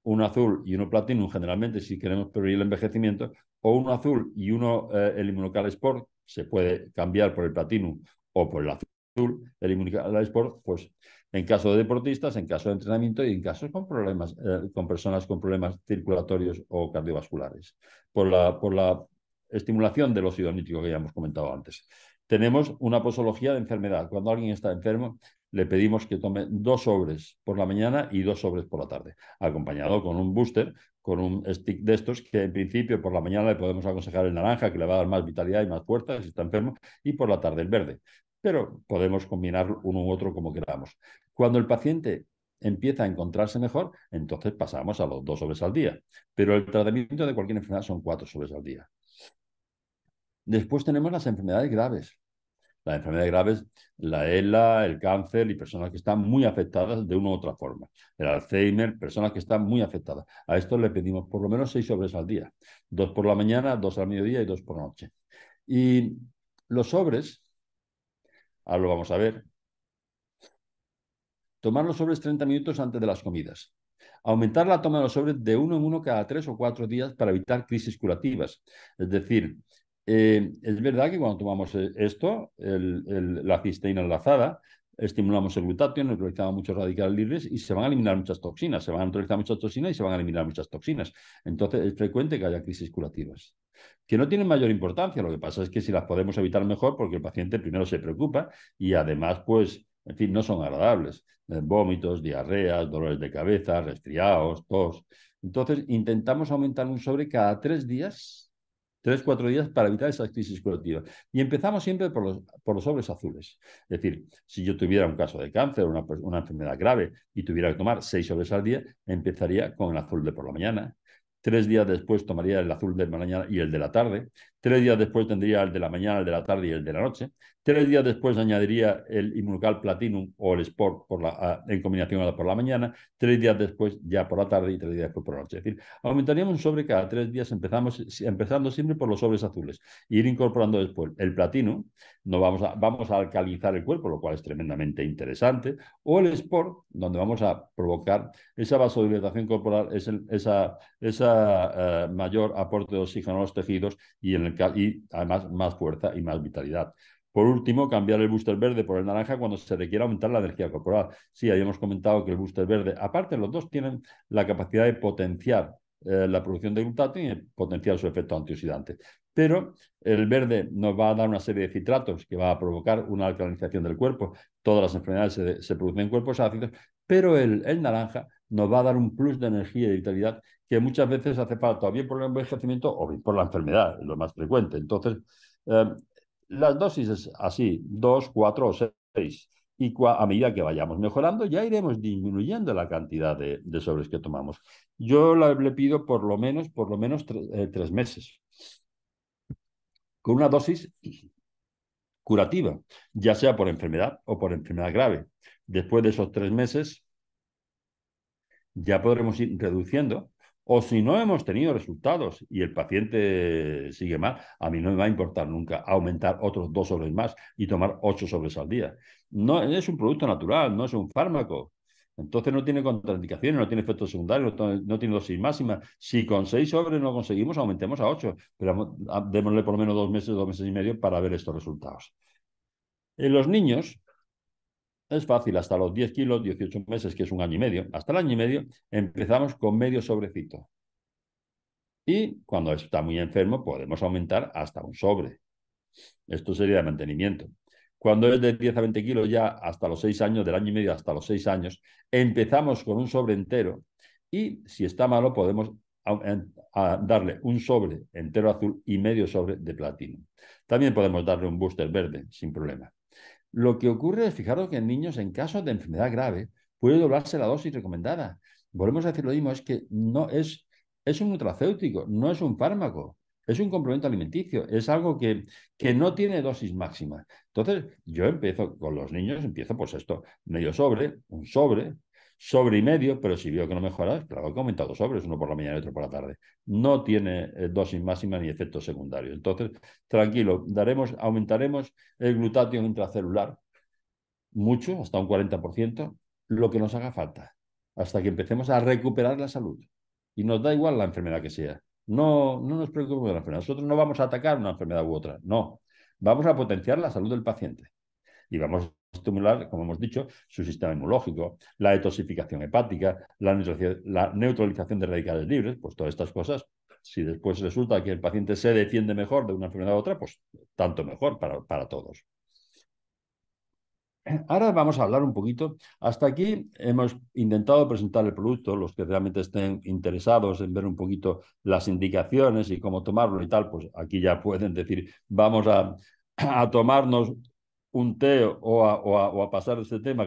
uno azul y uno platino, generalmente si queremos prevenir el envejecimiento, o uno azul y uno el Immunocal Sport, se puede cambiar por el platino o por el azul, el Immunocal Sport, pues en caso de deportistas, en caso de entrenamiento y en casos con problemas, con personas con problemas circulatorios o cardiovasculares, por la estimulación del óxido nítrico que ya hemos comentado antes. Tenemos una posología de enfermedad. Cuando alguien está enfermo, le pedimos que tome 2 sobres por la mañana y 2 sobres por la tarde, acompañado con un booster, con un stick de estos que en principio por la mañana le podemos aconsejar el naranja, que le va a dar más vitalidad y más fuerza si está enfermo, y por la tarde el verde. Pero podemos combinar uno u otro como queramos. Cuando el paciente empieza a encontrarse mejor, entonces pasamos a los 2 sobres al día. Pero el tratamiento de cualquier enfermedad son 4 sobres al día. Después tenemos las enfermedades graves. Las enfermedades graves, la ELA, el cáncer y personas que están muy afectadas de una u otra forma. El Alzheimer, personas que están muy afectadas. A esto le pedimos por lo menos 6 sobres al día. 2 por la mañana, 2 al mediodía y 2 por la noche. Y los sobres, ahora lo vamos a ver, tomar los sobres 30 minutos antes de las comidas. Aumentar la toma de los sobres de uno en uno cada 3 o 4 días para evitar crisis curativas. Es decir, es verdad que cuando tomamos esto, la cisteína enlazada, estimulamos el glutatión, neutralizamos muchos radicales libres y se van a eliminar muchas toxinas. Se van a neutralizar muchas toxinas y se van a eliminar muchas toxinas. Entonces es frecuente que haya crisis curativas. Que no tienen mayor importancia, lo que pasa es que si las podemos evitar mejor, porque el paciente primero se preocupa y además, pues, en fin, no son agradables. Vómitos, diarreas, dolores de cabeza, resfriados, tos. Entonces, intentamos aumentar un sobre cada 3 días, 3, 4 días para evitar esas crisis curativas. Y empezamos siempre por los sobres azules. Es decir, si yo tuviera un caso de cáncer, una enfermedad grave y tuviera que tomar 6 sobres al día, empezaría con el azul de por la mañana. 3 días después tomaría el azul de la mañana y el de la tarde. 3 días después tendría el de la mañana, el de la tarde y el de la noche. 3 días después añadiría el Immunocal Platinum o el Sport en combinación por la mañana. 3 días después ya por la tarde y 3 días después por la noche. Es decir, aumentaríamos un sobre cada 3 días, empezando siempre por los sobres azules. E ir incorporando después el Platinum. Vamos a alcalizar el cuerpo, lo cual es tremendamente interesante. O el Sport, donde vamos a provocar esa vasodilatación corporal, esa mayor aporte de oxígeno a los tejidos y además más fuerza y más vitalidad. Por último, cambiar el booster verde por el naranja cuando se requiera aumentar la energía corporal. Sí, habíamos comentado que el booster verde, aparte los dos tienen la capacidad de potenciar la producción de glutatión y potenciar su efecto antioxidante. Pero el verde nos va a dar una serie de citratos que va a provocar una alcalinización del cuerpo. Todas las enfermedades se producen en cuerpos ácidos, pero el naranja nos va a dar un plus de energía y vitalidad que muchas veces hace falta o bien por el envejecimiento o bien por la enfermedad, es lo más frecuente. Entonces, las dosis es así, 2, 4 o 6. Y a medida que vayamos mejorando, ya iremos disminuyendo la cantidad de sobres que tomamos. Yo le pido por lo menos 3 meses. con una dosis curativa, ya sea por enfermedad o por enfermedad grave. Después de esos 3 meses ya podremos ir reduciendo. O si no hemos tenido resultados y el paciente sigue mal, a mí no me va a importar nunca aumentar otros 2 sobres más y tomar 8 sobres al día. No es un producto natural, no es un fármaco. Entonces no tiene contraindicaciones, no tiene efectos secundarios, no tiene dosis máxima. Si con 6 sobres no conseguimos, aumentemos a 8, pero démosle por lo menos 2 meses, 2 meses y medio para ver estos resultados. En los niños es fácil, hasta los 10 kilos, 18 meses, que es un año y medio, hasta el año y medio empezamos con medio sobrecito. Y cuando está muy enfermo podemos aumentar hasta un sobre. Esto sería de mantenimiento. Cuando es de 10 a 20 kilos ya hasta los 6 años, del año y medio hasta los 6 años, empezamos con un sobre entero y si está malo podemos darle un sobre entero azul y medio sobre de platino. También podemos darle un booster verde sin problema. Lo que ocurre es, fijaros que en niños, en casos de enfermedad grave, puede doblarse la dosis recomendada. Volvemos a decir lo mismo, es que no es un nutracéutico, no es un fármaco, es un complemento alimenticio, es algo que no tiene dosis máxima. Entonces, yo empiezo con los niños, empiezo pues esto, medio sobre, un sobre, sobre y medio, pero si veo que no mejora, claro que he aumentado sobres, uno por la mañana y otro por la tarde. No tiene dosis máxima ni efectos secundarios. Entonces, tranquilo, aumentaremos el glutatión intracelular mucho, hasta un 40%, lo que nos haga falta, hasta que empecemos a recuperar la salud. Y nos da igual la enfermedad que sea. No nos preocupemos de la enfermedad. Nosotros no vamos a atacar una enfermedad u otra, no. Vamos a potenciar la salud del paciente. Y vamos a estimular, como hemos dicho, su sistema inmunológico, la detoxificación hepática, la neutralización de radicales libres, pues todas estas cosas. Si después resulta que el paciente se defiende mejor de una enfermedad u otra, pues tanto mejor para todos. Ahora vamos a hablar un poquito. Hasta aquí hemos intentado presentar el producto. Los que realmente estén interesados en ver un poquito las indicaciones y cómo tomarlo y tal, pues aquí ya pueden decir, vamos a tomarnos un té o a pasar este tema.